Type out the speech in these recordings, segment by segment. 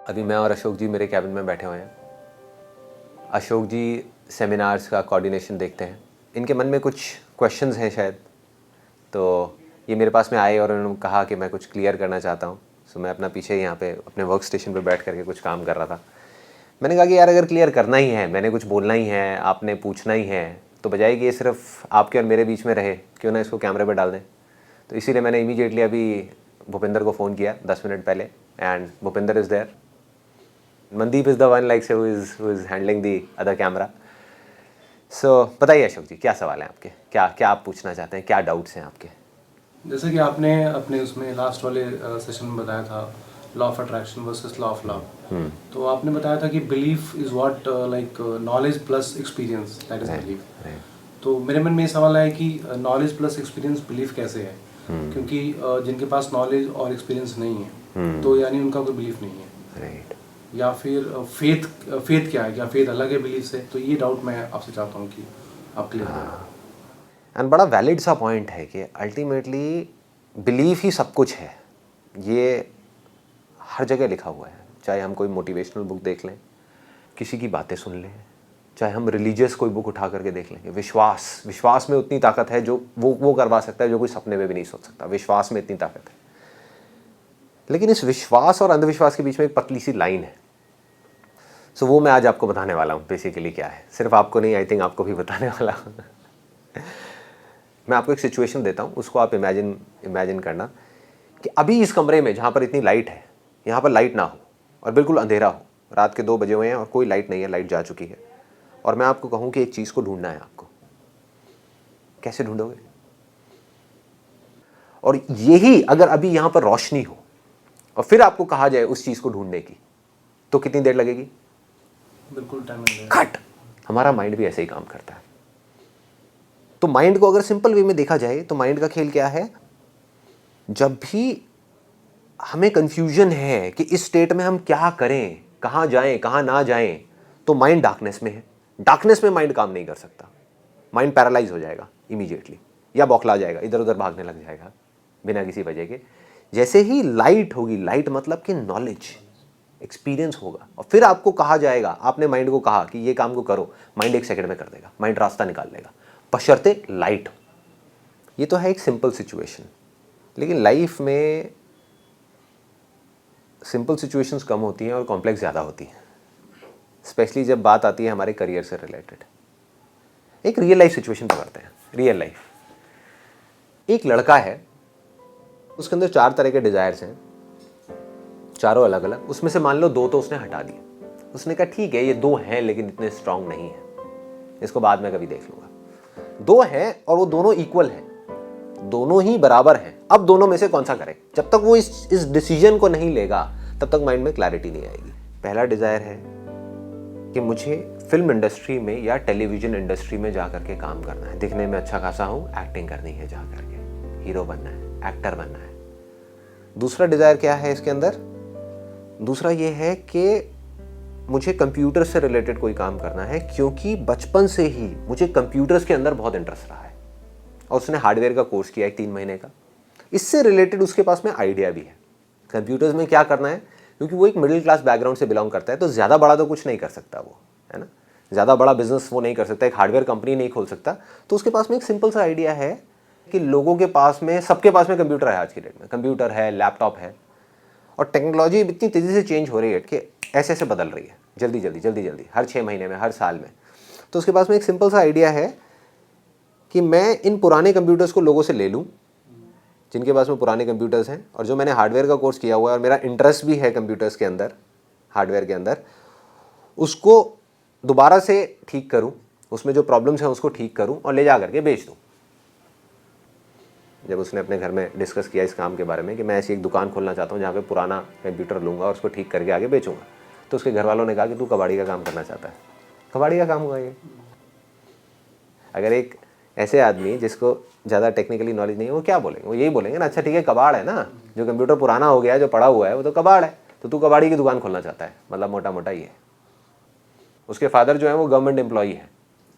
अभी मैं और अशोक जी मेरे कैबिन में बैठे हुए हैं। अशोक जी सेमिनार्स का कोऑर्डिनेशन देखते हैं। इनके मन में कुछ क्वेश्चंस हैं शायद, तो ये मेरे पास में आए और उन्होंने कहा कि मैं कुछ क्लियर करना चाहता हूँ। सो मैं अपना पीछे यहाँ पे अपने वर्क स्टेशन पर बैठ करके कुछ काम कर रहा था। मैंने कहा कि यार अगर क्लियर करना ही है, मैंने कुछ बोलना ही है, आपने पूछना ही है, तो बजाय कि ये सिर्फ आपके और मेरे बीच में रहे, क्यों ना इसको कैमरे पर डाल दें। तो इसीलिए मैंने इमीडिएटली अभी भूपिंदर को फ़ोन किया 10 मिनट पहले, and Bhupinder is there. Mandeep is the one like say who is handling the other camera. So बताइए अशोक जी, क्या सवाल है आपके, क्या क्या आप पूछना चाहते हैं, क्या डाउट्स हैं आपके? जैसे कि आपने अपने उसमें लास्ट वाले सेशन में बताया था law of attraction versus law of love, तो आपने बताया था कि belief is what like knowledge plus experience, that is belief. तो मेरे मन में ये सवाल है कि नॉलेज प्लस एक्सपीरियंस बिलीफ कैसे है? क्योंकि जिनके पास नॉलेज और एक्सपीरियंस नहीं है तो यानी उनका कोई बिलीफ नहीं है, राइट। या फिर फेथ क्या है, क्या फेथ अलग है बिलीफ से? तो ये डाउट मैं आपसे चाहता हूँ कि आप क्लियर करें। एंड बड़ा वैलिड सा पॉइंट है कि अल्टीमेटली बिलीफ ही सब कुछ है। ये हर जगह लिखा हुआ है, चाहे हम कोई मोटिवेशनल बुक देख लें, किसी की बातें सुन लें, चाहे हम रिलीजियस कोई बुक उठा करके देख लेंगे। विश्वास में उतनी ताकत है जो वो करवा सकता है जो कोई सपने में भी नहीं सोच सकता। विश्वास में इतनी ताकत है। लेकिन इस विश्वास और अंधविश्वास के बीच में एक पतली सी लाइन है। सो वो मैं आज आपको बताने वाला हूँ बेसिकली क्या है। सिर्फ आपको नहीं, आई थिंक आपको भी बताने वाला हूँ। मैं आपको एक सिचुएशन देता हूँ, उसको आप इमेजिन करना कि अभी इस कमरे में जहाँ पर इतनी लाइट है, यहाँ पर लाइट ना हो और बिल्कुल अंधेरा हो। रात के 2 बजे हुए हैं और कोई लाइट नहीं है, लाइट जा चुकी है। और मैं आपको कहूँ कि एक चीज़ को ढूंढना है आपको। कैसे ढूंढोगे? और यही अगर अभी यहाँ पर रोशनी हो और फिर आपको कहा जाए उस चीज़ को ढूंढने की, तो कितनी देर लगेगी? बिल्कुल टाइम लगेगा। खट। हमारा माइंड भी ऐसे ही काम करता है। तो माइंड को अगर सिंपल वे में देखा जाए तो माइंड का खेल क्या है? जब भी हमें कंफ्यूजन है कि इस स्टेट में हम क्या करें, कहाँ जाएं, कहाँ ना जाएं, तो माइंड डार्कनेस में है। डार्कनेस में माइंड काम नहीं कर सकता। माइंड पैरालाइज हो जाएगा इमीडिएटली, या बौखला जाएगा, इधर उधर भागने लग जाएगा बिना किसी वजह के। जैसे ही लाइट होगी, लाइट मतलब कि नॉलेज, एक्सपीरियंस होगा, और फिर आपको कहा जाएगा, आपने माइंड को कहा कि ये काम को करो, माइंड 1 सेकंड में कर देगा, माइंड रास्ता निकाल लेगा, बशर्ते लाइट हो। ये तो है एक सिंपल सिचुएशन। लेकिन लाइफ में सिंपल सिचुएशंस कम होती हैं और कॉम्प्लेक्स ज़्यादा होती हैं, स्पेशली जब बात आती है हमारे करियर से रिलेटेड। एक रियल लाइफ सिचुएशन पकड़ते हैं। रियल लाइफ, एक लड़का है, उसके अंदर 4 तरह के डिज़ायर्स हैं, चारों अलग अलग। उसमें से मान लो 2 तो उसने हटा दिए। उसने कहा ठीक है ये 2 हैं लेकिन इतने स्ट्रांग नहीं है, इसको बाद में कभी देख लूँगा। 2 हैं और वो दोनों इक्वल हैं, दोनों ही बराबर हैं। अब दोनों में से कौन सा करे? जब तक वो इस डिसीजन को नहीं लेगा तब तक माइंड में क्लैरिटी नहीं आएगी। पहला डिज़ायर है कि मुझे फिल्म इंडस्ट्री में या टेलीविजन इंडस्ट्री में जा करके काम करना है, दिखने में अच्छा खासा हूँ, एक्टिंग करनी है, जा करके हीरो बनना है, एक्टर बनना है। दूसरा डिज़ायर क्या है इसके अंदर? दूसरा ये है कि मुझे कंप्यूटर से रिलेटेड कोई काम करना है, क्योंकि बचपन से ही मुझे कंप्यूटर्स के अंदर बहुत इंटरेस्ट रहा है। और उसने हार्डवेयर का कोर्स किया 3 महीने का। इससे रिलेटेड उसके पास में आइडिया भी है कंप्यूटर्स में क्या करना है, क्योंकि वो एक मिडिल क्लास बैकग्राउंड से बिलोंग करता है। तो ज़्यादा बड़ा तो कुछ नहीं कर सकता वो, है ना, ज़्यादा बड़ा बिजनेस वो नहीं कर सकता, एक हार्डवेयर कंपनी नहीं खोल सकता। तो उसके पास में एक सिंपल सा आइडिया है कि लोगों के पास में, सबके पास में कंप्यूटर है आज की डेट में, कंप्यूटर है, लैपटॉप है, और टेक्नोलॉजी इतनी तेज़ी से चेंज हो रही है कि ऐसे ऐसे बदल रही है, जल्दी जल्दी, हर 6 महीने में, हर साल में। तो उसके पास में एक सिंपल सा आइडिया है कि मैं इन पुराने कंप्यूटर्स को लोगों से ले लूँ जिनके पास में पुराने कंप्यूटर्स हैं, और जो मैंने हार्डवेयर का कोर्स किया हुआ है और मेरा इंटरेस्ट भी है कंप्यूटर्स के अंदर, हार्डवेयर के अंदर, उसको दोबारा से ठीक करूं, उसमें जो प्रॉब्लम्स हैं उसको ठीक करूं और ले जा करके बेच दूं। जब उसने अपने घर में डिस्कस किया इस काम के बारे में कि मैं ऐसी एक दुकान खोलना चाहता हूं जहाँ पे पुराना कंप्यूटर लूँगा और उसको ठीक करके आगे बेचूंगा, तो उसके घर वालों ने कहा कि तू कबाड़ी का काम करना चाहता है। कबाड़ी का काम हुआ ये। अगर एक ऐसे आदमी जिसको ज़्यादा टेक्निकली नॉलेज नहीं है, वो क्या बोलेंगे? वो यही बोलेंगे ना, अच्छा ठीक है कबाड़ है ना, जो कंप्यूटर पुराना हो गया है, जो पड़ा हुआ है, वो तो कबाड़ है, तो तू कबाड़ी की दुकान खोलना चाहता है, मतलब मोटा मोटा ये है। उसके फादर जो है वो गवर्नमेंट एम्प्लॉई है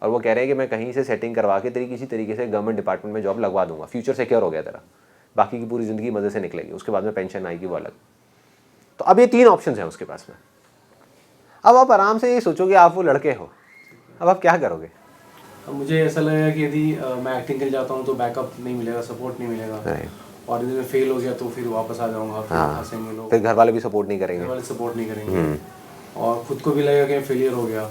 और वो कह रहे हैं कि मैं कहीं से सेटिंग करवा के तेरी किसी तरीके से गवर्नमेंट डिपार्टमेंट में जॉब लगवा दूंगा, फ्यूचर सिक्योर हो गया तेरा, बाकी की पूरी ज़िंदगी मज़े से निकलेगी, उसके बाद में पेंशन आएगी वो अलग। तो अब ये 3 ऑप्शन हैं उसके पास में। अब आप आराम से ये सोचो कि आप वो लड़के हो, अब आप क्या करोगे? अब मुझे ऐसा लगेगा कि यदि मैं एक्टिंग के लिए जाता हूँ तो बैकअप नहीं मिलेगा, सपोर्ट नहीं मिलेगा, और यदि मैं फेल हो गया तो फिर वापस आ जाऊँगा, फिर हंसेंगे लोग, फिर घर वाले भी सपोर्ट नहीं करेंगे, घर वाले सपोर्ट नहीं करेंगे, और खुद को भी लगेगा कि मैं फेलियर हो गया।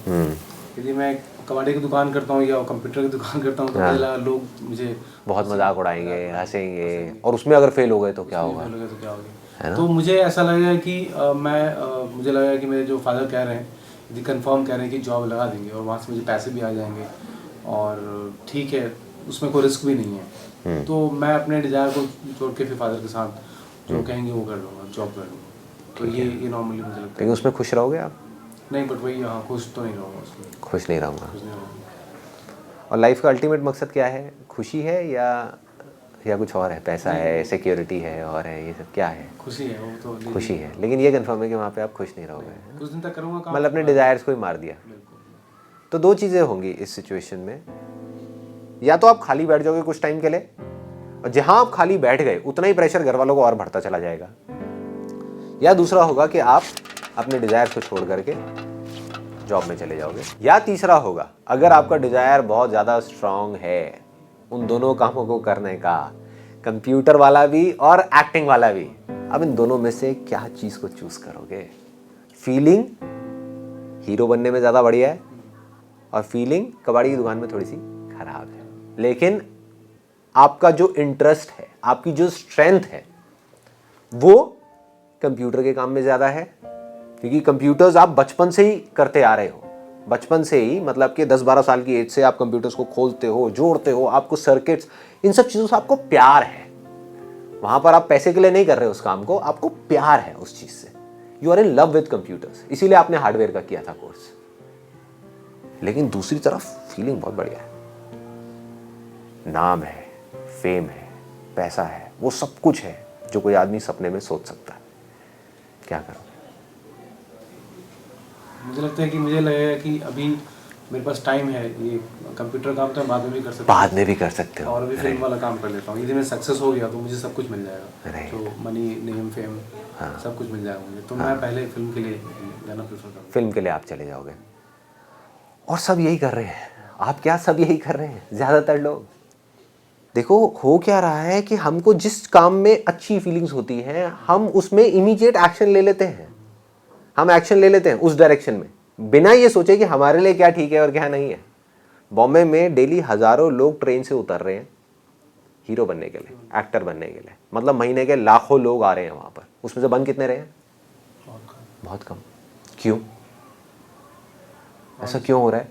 यदि मैं कबाड़ी की दुकान करता हूँ या कंप्यूटर की दुकान करता हूँ तो पहला लोग मुझे बहुत मजाक उड़ाएंगे, हंसेंगे, और उसमें अगर फेल हो गए तो क्या होगा? तो क्या होगा? तो मुझे ऐसा लगेगा कि मुझे लगेगा कि मेरे जो फादर कह रहे हैं, यदि कंफर्म कह रहे हैं कि जॉब लगा देंगे और वहाँ से मुझे पैसे भी आ जाएंगे और ठीक है, उसमें कोई रिस्क भी नहीं है, तो मैं अपने डिज़ायर को छोड़ के फिर फादर के साथ जो कहेंगे वो कर लूँगा, जॉब कर लूँगा। तो ये नॉर्मली मुझे लगता है। लेकिन उसमें खुश रहोगे आप? नहीं, बट वही, हाँ, खुश तो नहीं रहूँगा उसमें, खुश नहीं रहूँगा। खुश नहीं रहूँगा। और लाइफ का अल्टीमेट मकसद क्या है? खुशी है या कुछ और है? पैसा है, सिक्योरिटी है, और है, ये सब क्या है? खुशी है, वो तो खुशी है, लेकिन ये कंफर्म है कि वहाँ पे आप खुश नहीं रहोगे। कुछ दिन तक करूँगा काम, मतलब अपने डिज़ायर्स को ही मार दिया। बिल्कुल। तो 2 चीज़ें होंगी इस सिचुएशन में, या तो आप खाली बैठ जाओगे कुछ टाइम के लिए, और जहाँ आप खाली बैठ गए उतना ही प्रेशर घर वालों को और बढ़ता चला जाएगा, या दूसरा होगा कि आप अपने डिज़ायर्स को छोड़ करके जॉब में चले जाओगे, या तीसरा होगा, अगर आपका डिज़ायर बहुत ज़्यादा स्ट्रांग है उन दोनों कामों को करने का, कंप्यूटर वाला भी और एक्टिंग वाला भी, अब इन दोनों में से क्या चीज़ को चूज करोगे? फीलिंग हीरो बनने में ज़्यादा बढ़िया है, और फीलिंग कबाड़ी की दुकान में थोड़ी सी खराब है, लेकिन आपका जो इंटरेस्ट है, आपकी जो स्ट्रेंथ है, वो कंप्यूटर के काम में ज़्यादा है, क्योंकि कंप्यूटर्स आप बचपन से ही करते आ रहे हो। बचपन से ही, मतलब कि 10-12 साल की एज से आप कंप्यूटर्स को खोलते हो, जोड़ते हो, आपको सर्किट्स, इन सब चीज़ों से आपको प्यार है। वहाँ पर आप पैसे के लिए नहीं कर रहे हो उस काम को, आपको प्यार है उस चीज़ से। You are in love with computers, इसीलिए आपने हार्डवेयर का किया था कोर्स। लेकिन दूसरी तरफ फीलिंग बहुत बढ़िया है, नाम है, फेम है, पैसा है, वो सब कुछ है जो कोई आदमी सपने में सोच सकता है। क्या करोगे? मुझे लगता है कि मुझे लगेगा कि अभी मेरे पास टाइम है, ये कंप्यूटर काम तो मैं बाद में भी कर सकता हूँ, बाद में भी कर सकते हो, और भी फिल्म वाला काम कर लेता हूँ। यदि मैं सक्सेस हो गया तो मुझे सब कुछ मिल जाएगा, Right. तो मनी, नेम, फेम, सब कुछ मिल जाएगा मुझे, तो मैं पहले फिल्म के लिए जाना प्रेफर करूँगा। फिल्म के लिए आप चले जाओगे, और सब यही कर रहे हैं। आप क्या, सब यही कर रहे हैं ज़्यादातर लोग। देखो हो क्या रहा है कि हमको जिस काम में अच्छी फीलिंग्स होती हैं, हम उसमें इमीडिएट एक्शन ले लेते हैं, हम एक्शन ले लेते हैं उस डायरेक्शन में, बिना ये सोचे कि हमारे लिए क्या ठीक है और क्या नहीं है। बॉम्बे में डेली हज़ारों लोग ट्रेन से उतर रहे हैं हीरो बनने के लिए, एक्टर बनने के लिए, मतलब महीने के लाखों लोग आ रहे हैं वहाँ पर, उसमें से बन कितने रहे हैं? बहुत कम। क्यों? ऐसा क्यों हो रहा है?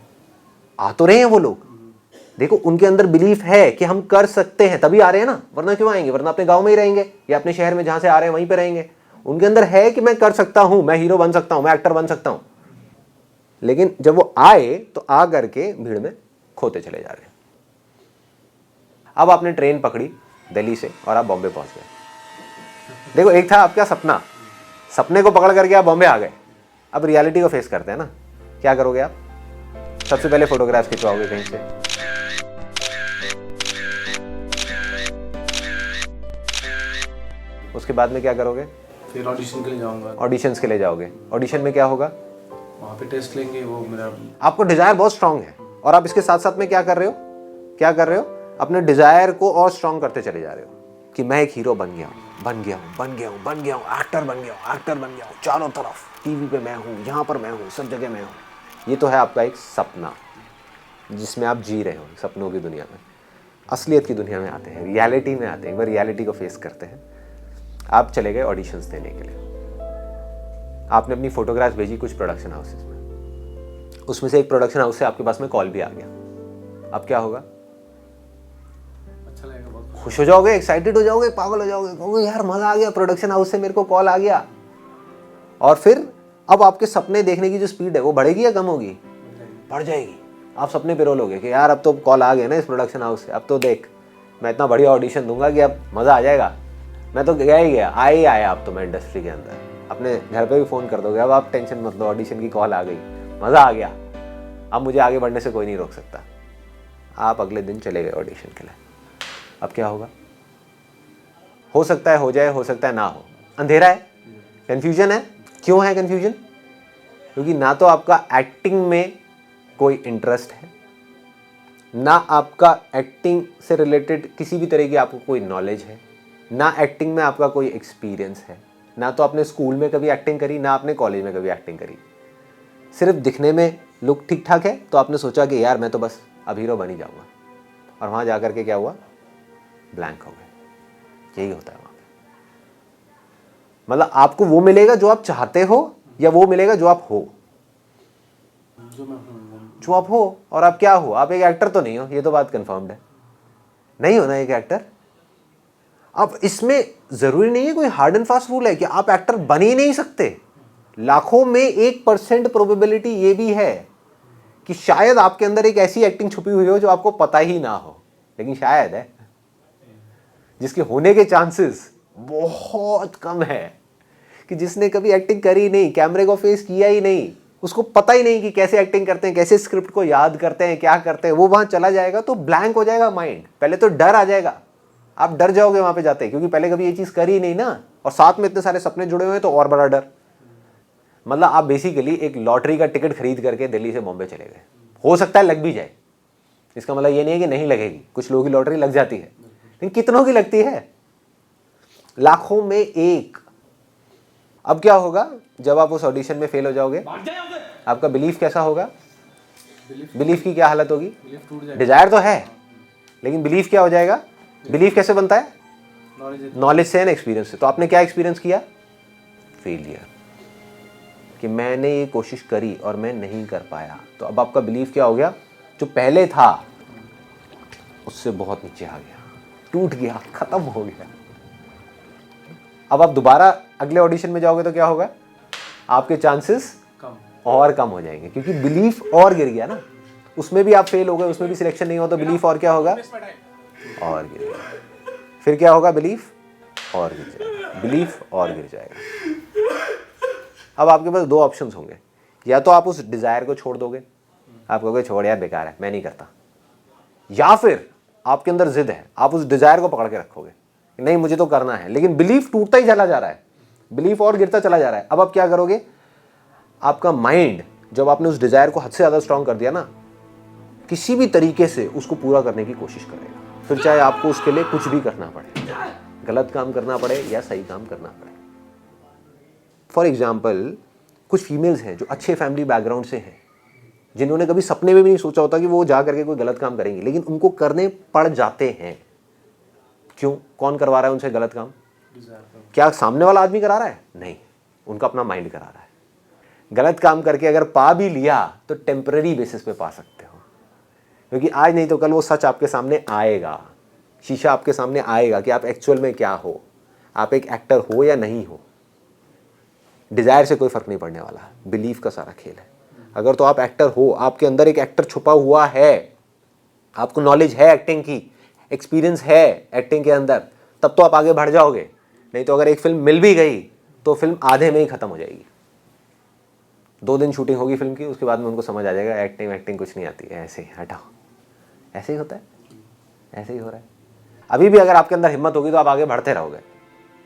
आ तो रहे हैं वो लोग, देखो उनके अंदर बिलीफ है कि हम कर सकते हैं, तभी आ रहे हैं ना, वरना क्यों आएंगे? वरना अपने गांव में ही रहेंगे या अपने शहर में जहां से आ रहे हैं वहीं पे रहेंगे। उनके अंदर है कि मैं कर सकता हूं, मैं हीरो बन सकता हूं, मैं एक्टर बन सकता हूं। लेकिन जब वो आए तो आ करके भीड़ में खोते चले जा रहे हैं। अब आपने ट्रेन पकड़ी दिल्ली से और आप बॉम्बे पहुंच गए। देखो एक था आपका सपना, सपने को पकड़ करके आप बॉम्बे आ गए। अब रियलिटी को फेस करते हैं ना, क्या करोगे आप? सबसे पहले फोटोग्राफ खिंचवाओगे कहीं से, उसके बाद में क्या करोगे? फिर ऑडिशन के लिए जाऊँगा। ऑडिशंस के लिए जाओगे। ऑडिशन में क्या होगा? वहाँ पे टेस्ट लेंगे, वो मेरा, आपको डिजायर बहुत स्ट्रांग है, और आप इसके साथ साथ में क्या कर रहे हो? क्या कर रहे हो? अपने डिजायर को और स्ट्रांग करते चले जा रहे हो कि मैं एक हीरो बन गया हूँ, बन गया हूँ, बन गया हूँ, बन गया हूँ, एक्टर बन गया हूँ, एक्टर बन गया हूँ, चारों तरफ टीवी पे मैं हूँ, यहाँ पर मैं हूँ, सब जगह मैं हूँ। ये तो है आपका एक सपना जिसमें आप जी रहे हो, सपनों की दुनिया में। असलियत की दुनिया में आते हैं, रियलिटी में आते हैं, एक बार रियलिटी को फेस करते हैं। आप चले गए ऑडिशंस देने के लिए, आपने अपनी फोटोग्राफ्स भेजी कुछ प्रोडक्शन हाउसेस में, उसमें से एक प्रोडक्शन हाउस से आपके पास में कॉल भी आ गया। अब क्या होगा? अच्छा लगेगा, बहुत खुश हो जाओगे, एक्साइटेड हो जाओगे, पागल हो जाओगे, कहोगे यार मजा आ गया, प्रोडक्शन हाउस से मेरे को कॉल आ गया। और फिर अब आपके सपने देखने की जो स्पीड है वो बढ़ेगी या कम होगी? बढ़ जाएगी। आप सपने पिरोलोगे कि यार अब तो कॉल आ गया ना इस प्रोडक्शन हाउस से, अब तो देख मैं इतना बढ़िया ऑडिशन दूंगा कि अब मज़ा आ जाएगा। मैं तो गया ही गया, आए ही आया अब तो मैं इंडस्ट्री के अंदर। अपने घर पे भी फ़ोन कर दोगे, अब आप टेंशन मत लो, ऑडिशन की कॉल आ गई, मज़ा आ गया, अब मुझे आगे बढ़ने से कोई नहीं रोक सकता। आप अगले दिन चले गए ऑडिशन के लिए। अब क्या होगा? हो सकता है हो जाए, हो सकता है ना हो, अंधेरा है, कन्फ्यूजन है। क्यों है कन्फ्यूजन? क्योंकि ना तो आपका एक्टिंग में कोई इंटरेस्ट है, ना आपका एक्टिंग से रिलेटेड किसी भी तरह की आपको कोई नॉलेज है, ना एक्टिंग में आपका कोई एक्सपीरियंस है, ना तो आपने स्कूल में कभी एक्टिंग करी, ना आपने कॉलेज में कभी एक्टिंग करी। सिर्फ दिखने में लुक ठीक ठाक है तो आपने सोचा कि यार मैं तो बस अब हीरो बन ही जाऊँगा, और वहाँ जा कर के क्या हुआ? ब्लैंक हो गए। यही होता है वहाँ पे। मतलब आपको वो मिलेगा जो आप चाहते हो, या वो मिलेगा जो आप हो? जो आप हो। और आप क्या हो? आप एक एक्टर तो नहीं हो, ये तो बात कंफर्म्ड है। नहीं हो ना एक एक्टर। अब इसमें जरूरी नहीं है कोई हार्ड एंड फास्ट रूल है कि आप एक्टर बन ही नहीं सकते। लाखों में 1% प्रोबेबिलिटी ये भी है कि शायद आपके अंदर एक ऐसी एक्टिंग छुपी हुई हो जो आपको पता ही ना हो, लेकिन शायद है, जिसके होने के चांसेस बहुत कम है। कि जिसने कभी एक्टिंग करी नहीं, कैमरे को फेस किया ही नहीं, उसको पता ही नहीं कि कैसे एक्टिंग करते हैं, कैसे स्क्रिप्ट को याद करते हैं, क्या करते हैं, वो वहां चला जाएगा तो ब्लैंक हो जाएगा माइंड। पहले तो डर आ जाएगा, आप डर जाओगे वहां पे जाते, क्योंकि पहले कभी ये चीज करी ही नहीं ना, और साथ में इतने सारे सपने जुड़े हुए हैं तो और बड़ा डर। मतलब आप बेसिकली एक लॉटरी का टिकट खरीद करके दिल्ली से बॉम्बे चले गए। हो सकता है लग भी जाए, इसका मतलब ये नहीं है कि नहीं लगेगी, कुछ लोगों की लॉटरी लग जाती है, लेकिन कितनों की लगती है? लाखों में एक। अब क्या होगा जब आप उस ऑडिशन में फेल हो जाओगे? आपका बिलीफ कैसा होगा? बिलीफ की क्या हालत होगी? डिजायर तो है, लेकिन बिलीफ क्या हो जाएगा? बिलीफ कैसे बनता है? नॉलेज से एंड एक्सपीरियंस से। तो आपने क्या एक्सपीरियंस किया? फेलियर, कि मैंने ये कोशिश करी और मैं नहीं कर पाया। तो अब आपका बिलीफ क्या हो गया? जो पहले था उससे बहुत नीचे आ गया, टूट गया, खत्म हो गया। अब आप दोबारा अगले ऑडिशन में जाओगे तो क्या होगा? आपके चांसेस और कम हो जाएंगे, क्योंकि बिलीफ और गिर गया ना। उसमें भी आप फेल हो गए, उसमें भी सिलेक्शन नहीं हुआ, तो बिलीफ और क्या होगा? और गिर गया। फिर क्या होगा? बिलीफ और गिर जाएगा, बिलीफ और गिर जाएगा। अब आपके पास दो ऑप्शंस होंगे, या तो आप उस डिजायर को छोड़ दोगे, आप कहोगे छोड़ यार बेकार है, मैं नहीं करता, या फिर आपके अंदर जिद है, आप उस डिजायर को पकड़ के रखोगे, नहीं मुझे तो करना है, लेकिन बिलीफ टूटता ही चला जा रहा है, बिलीफ और गिरता चला जा रहा है। अब आप क्या करोगे? आपका माइंड, जब आपने उस डिजायर को हद से ज्यादा स्ट्रांग कर दिया ना, किसी भी तरीके से उसको पूरा करने की कोशिश करेगा, फिर चाहे आपको उसके लिए कुछ भी करना पड़े, गलत काम करना पड़े या सही काम करना पड़े। फॉर एग्जाम्पल, कुछ फीमेल्स हैं जो अच्छे फैमिली बैकग्राउंड से हैं, जिन्होंने कभी सपने में भी नहीं सोचा होता कि वो जा करके कोई गलत काम करेंगे, लेकिन उनको करने पड़ जाते हैं। क्यों? कौन करवा रहा है उनसे गलत काम? क्या सामने वाला आदमी करा रहा है? नहीं, उनका अपना माइंड करा रहा है। गलत काम करके अगर पा भी लिया तो टेम्पररी बेसिस पे पा सकते हो, क्योंकि आज नहीं तो कल वो सच आपके सामने आएगा, शीशा आपके सामने आएगा कि आप एक्चुअल में क्या हो, आप एक एक्टर हो या नहीं हो। डिजायर से कोई फर्क नहीं पड़ने वाला, बिलीफ का सारा खेल है। अगर तो आप एक्टर हो, आपके अंदर एक एक्टर छुपा हुआ है, आपको नॉलेज है एक्टिंग की, एक्सपीरियंस है एक्टिंग के अंदर, तब तो आप आगे बढ़ जाओगे। नहीं तो अगर एक फिल्म मिल भी गई तो फिल्म आधे में ही खत्म हो जाएगी। 2 दिन शूटिंग होगी फिल्म की, उसके बाद में उनको समझ आ जाएगा एक्टिंग कुछ नहीं आती है, ऐसे ही हटाओ। ऐसे ही होता है, ऐसे ही हो रहा है। अभी भी अगर आपके अंदर हिम्मत होगी तो आप आगे बढ़ते रहोगे।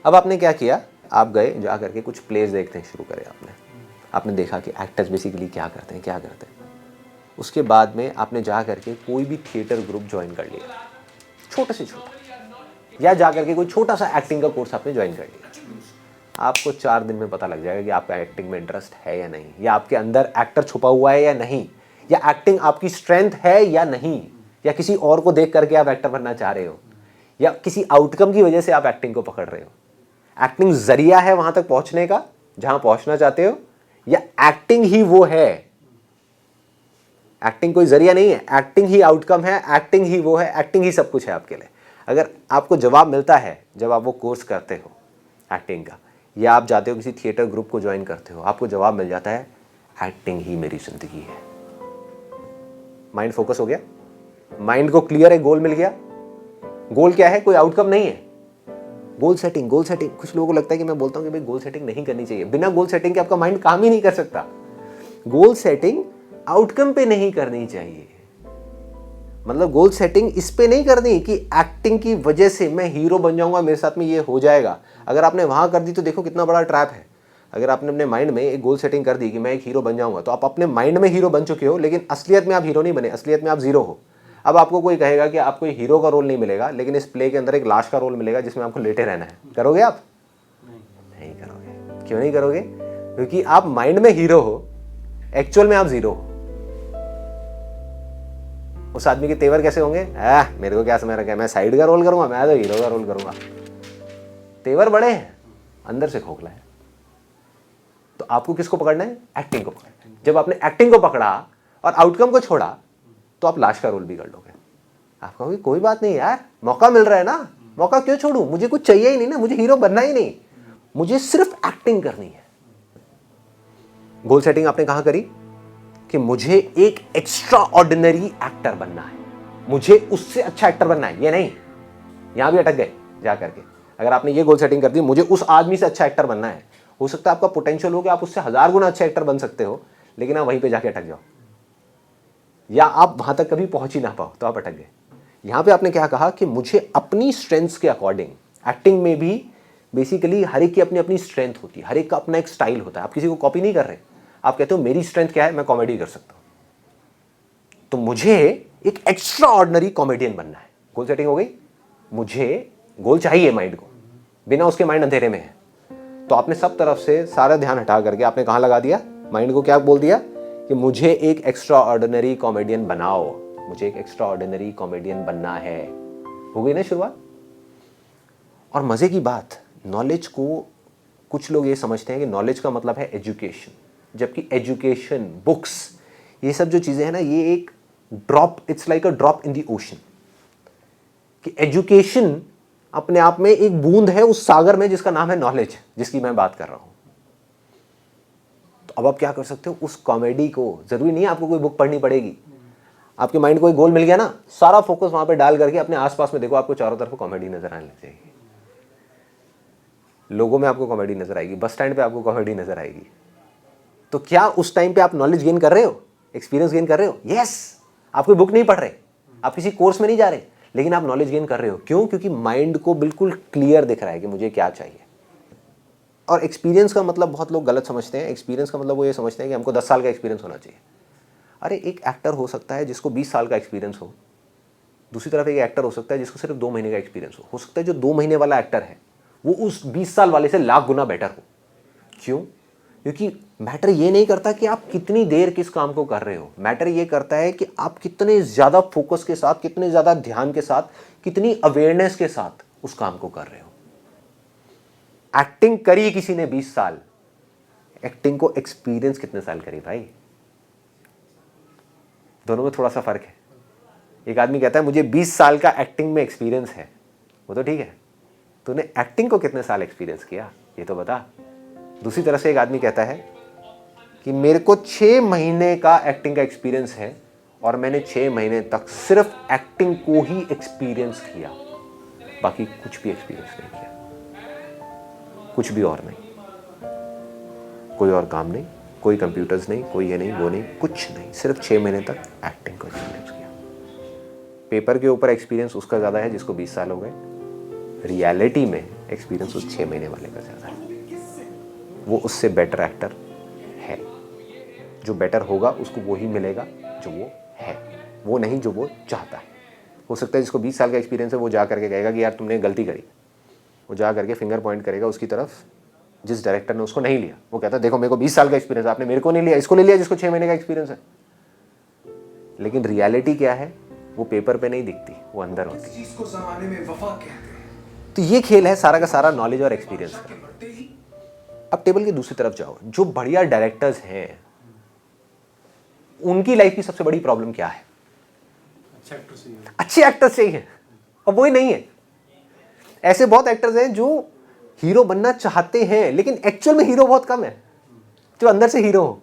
अब आपने क्या किया? आप गए जा करके कुछ प्लेस देखते शुरू करे आपने देखा कि एक्टर्स बेसिकली क्या करते हैं। उसके बाद में आपने जा करके कोई भी थिएटर ग्रुप ज्वाइन कर लिया, छोटे से छोटा, या जा करके कोई छोटा सा एक्टिंग का कोर्स आपने ज्वाइन कर लिया। आपको 4 दिन में पता लग जाएगा कि आपका एक्टिंग में इंटरेस्ट है या नहीं, या आपके अंदर एक्टर छुपा हुआ है या नहीं, या एक्टिंग आपकी स्ट्रेंथ है या नहीं, या किसी और को देख करके आप एक्टर बनना चाह रहे हो, या किसी आउटकम की वजह से आप एक्टिंग को पकड़ रहे हो। एक्टिंग जरिया है वहां तक पहुंचने का जहां पहुंचना चाहते हो, या एक्टिंग ही वो है? एक्टिंग कोई जरिया नहीं है, एक्टिंग ही आउटकम है, एक्टिंग ही वो है, एक्टिंग ही सब कुछ है आपके लिए। अगर आपको जवाब मिलता है जब आप वो कोर्स करते हो एक्टिंग का, या आप जाते हो किसी थिएटर ग्रुप को ज्वाइन करते हो, आपको जवाब मिल जाता है एक्टिंग ही मेरी जिंदगी है। माइंड फोकस हो गया, माइंड को क्लियर है, गोल मिल गया। गोल क्या है? कोई आउटकम नहीं है। गोल सेटिंग कुछ लोगों को लगता है कि मैं बोलता हूं कि भाई गोल सेटिंग नहीं करनी चाहिए। बिना गोल सेटिंग के आपका माइंड काम ही नहीं कर सकता। गोल सेटिंग आउटकम पे नहीं करनी चाहिए। मतलब गोल सेटिंग इस पे नहीं करनी कि एक्टिंग की वजह से मैं हीरो बन जाऊंगा, मेरे साथ में ये हो जाएगा। अगर आपने वहां कर दी तो देखो कितना बड़ा ट्रैप है। अगर आपने अपने माइंड में एक गोल सेटिंग कर दी कि मैं एक हीरो बन जाऊंगा, तो आप अपने माइंड में हीरो बन चुके हो, लेकिन असलियत में आप हीरो नहीं बने, असलियत में आप जीरो हो। अब आपको कोई कहेगा कि आपको हीरो का रोल नहीं मिलेगा, लेकिन इस प्ले के अंदर एक लाश का रोल मिलेगा जिसमें आपको लेटे रहना है, करोगे आप? नहीं करोगे। क्यों नहीं करोगे? क्योंकि आप माइंड में हीरो हो, एक्चुअल में आप जीरो हो। उस आदमी के तेवर कैसे होंगे? मेरे को क्या समझ रखा है, मैं साइड का रोल करूंगा, मैं तो हीरो का रोल करूंगा। तेवर बड़े हैं, अंदर से खोखला है। तो आपको किसको पकड़ना है? एक्टिंग को पकड़ना है। जब आपने एक्टिंग को पकड़ा और आउटकम को छोड़ा, तो आप लाश का रोल भी कर लोगे। आप कहोगे कोई बात नहीं यार, मौका मिल रहा है ना, मौका क्यों छोड़ूं, मुझे कुछ चाहिए ही नहीं ना, मुझे हीरो बनना ही नहीं, मुझे सिर्फ एक्टिंग करनी है। गोल सेटिंग आपने कहां करी? कि मुझे एक एक्स्ट्रा ऑर्डिनरी एक्टर बनना है, मुझे उससे अच्छा एक्टर बनना है। ये नहीं, यहां भी अटक गए जा करके। अगर आपने ये गोल सेटिंग कर दी, मुझे उस आदमी से अच्छा एक्टर बनना है, हो सकता है आपका पोटेंशियल हो कि आप उससे 1000 गुना अच्छा एक्टर बन सकते हो, लेकिन आप वहीं पे जाके अटक जाओ, या आप वहां तक कभी पहुंच ही ना पाओ, तो आप अटक गए। यहां पे आपने क्या कहा कि मुझे अपनी स्ट्रेंथ्स के अकॉर्डिंग, एक्टिंग में भी बेसिकली हर एक की अपनी अपनी स्ट्रेंथ होती है, हर एक का अपना एक स्टाइल होता है। आप किसी को कॉपी नहीं कर रहे, आप कहते हो मेरी स्ट्रेंथ क्या है, मैं कॉमेडी कर सकता हूं, तो मुझे एक एक्स्ट्रा ऑर्डिनरी कॉमेडियन बनना है। गोल सेटिंग हो गई। मुझे गोल चाहिए माइंड को, बिना उसके माइंड अंधेरे में है। तो आपने सब तरफ से सारा ध्यान हटा करके आपने कहां लगा दिया? माइंड को क्या बोल दिया? कि मुझे एक एक्स्ट्रा ऑर्डिनरी कॉमेडियन बनाओ, मुझे एक एक्स्ट्रा ऑर्डिनरी कॉमेडियन बनना है। हो गई ना शुरुआत? और मजे की बात, नॉलेज को कुछ लोग ये समझते हैं कि नॉलेज का मतलब है एजुकेशन, जबकि एजुकेशन, बुक्स, ये सब जो चीजें हैं ना, ये एक drop, it's like a drop in the ocean. कि एजुकेशन अपने आप में एक बूंद है उस सागर में जिसका नाम है नॉलेज, जिसकी मैं बात कर रहा हूं। तो अब आप क्या कर सकते हो? उस कॉमेडी को, जरूरी नहीं है आपको कोई बुक पढ़नी पड़ेगी, आपके माइंड को एक गोल मिल गया ना, सारा फोकस वहां पे डाल करके अपने आसपास में देखो, आपको चारों तरफ कॉमेडी नजर आने लग जाएगी। लोगों में आपको कॉमेडी नजर आएगी, बस स्टैंड पे आपको कॉमेडी नजर आएगी। तो क्या उस टाइम पे आप नॉलेज गेन कर रहे हो, एक्सपीरियंस गेन कर रहे हो? यस। आप कोई बुक नहीं पढ़ रहे, आप किसी कोर्स में नहीं जा रहे, लेकिन आप नॉलेज गेन कर रहे हो। क्यों? क्योंकि माइंड को बिल्कुल क्लियर दिख रहा है कि मुझे क्या चाहिए। और एक्सपीरियंस का मतलब बहुत लोग गलत समझते हैं। एक्सपीरियंस का मतलब वो ये समझते हैं कि हमको 10 साल का एक्सपीरियंस होना चाहिए। अरे एक एक्टर हो सकता है जिसको 20 साल का एक्सपीरियंस हो, दूसरी तरफ एक एक्टर हो सकता है जिसको सिर्फ 2 महीने का एक्सपीरियंस हो सकता है जो 2 महीने वाला एक्टर है वो उस 20 साल वाले से लाख गुना बेटर हो। क्यों? क्योंकि मैटर ये नहीं करता कि आप कितनी देर किस काम को कर रहे हो, मैटर ये करता है कि आप कितने ज़्यादा फोकस के साथ, कितने ज़्यादा ध्यान के साथ, कितनी अवेयरनेस के साथ उस काम को कर रहे हो। एक्टिंग करी किसी ने 20 साल, एक्टिंग को एक्सपीरियंस कितने साल करी भाई? दोनों में थोड़ा सा फर्क है। एक आदमी कहता है मुझे 20 साल का एक्टिंग में एक्सपीरियंस है, वो तो ठीक है, तूने एक्टिंग को कितने साल एक्सपीरियंस किया ये तो बता। दूसरी तरफ से एक आदमी कहता है कि मेरे को 6 महीने का एक्टिंग का एक्सपीरियंस है और मैंने 6 महीने तक सिर्फ एक्टिंग को ही एक्सपीरियंस किया, बाकी कुछ भी एक्सपीरियंस नहीं किया, कुछ भी और नहीं, कोई और काम नहीं, कोई कंप्यूटर्स नहीं, कोई ये नहीं वो नहीं, कुछ नहीं, सिर्फ 6 महीने तक एक्टिंग को एक्सपीरियंस किया। पेपर के ऊपर एक्सपीरियंस उसका ज़्यादा है जिसको 20 साल हो गए, रियलिटी में एक्सपीरियंस उस 6 महीने वाले का ज़्यादा है। वो उससे बेटर एक्टर है। जो बेटर होगा उसको वो ही मिलेगा जो वो है, वो नहीं जो वो चाहता है। हो सकता है जिसको 20 साल का एक्सपीरियंस है वो जा करके कहेगा कि यार तुमने गलती करी, वो जा करके फिंगर पॉइंट करेगा उसकी तरफ जिस डायरेक्टर ने उसको नहीं लिया। वो कहता है देखो मेरे को 20 साल का एक्सपीरियंस, आपने मेरे को नहीं लिया, इसको ले लिया जिसको 6 महीने का एक्सपीरियंस है। लेकिन रियलिटी क्या है वो पेपर पे नहीं दिखती, वो अंदर होती है। चीज को जमाने में वफा कहते हैं। तो ये खेल है सारा का सारा नॉलेज और एक्सपीरियंस का। अब टेबल की दूसरी तरफ जाओ, जो बढ़िया डायरेक्टर्स हैं उनकी लाइफ की सबसे बड़ी प्रॉब्लम क्या है? अच्छे एक्टर्स चाहिए, और वही नहीं है। ऐसे बहुत एक्टर्स हैं जो हीरो बनना चाहते हैं लेकिन एक्चुअल में हीरो बहुत कम है जो अंदर से हीरो हो।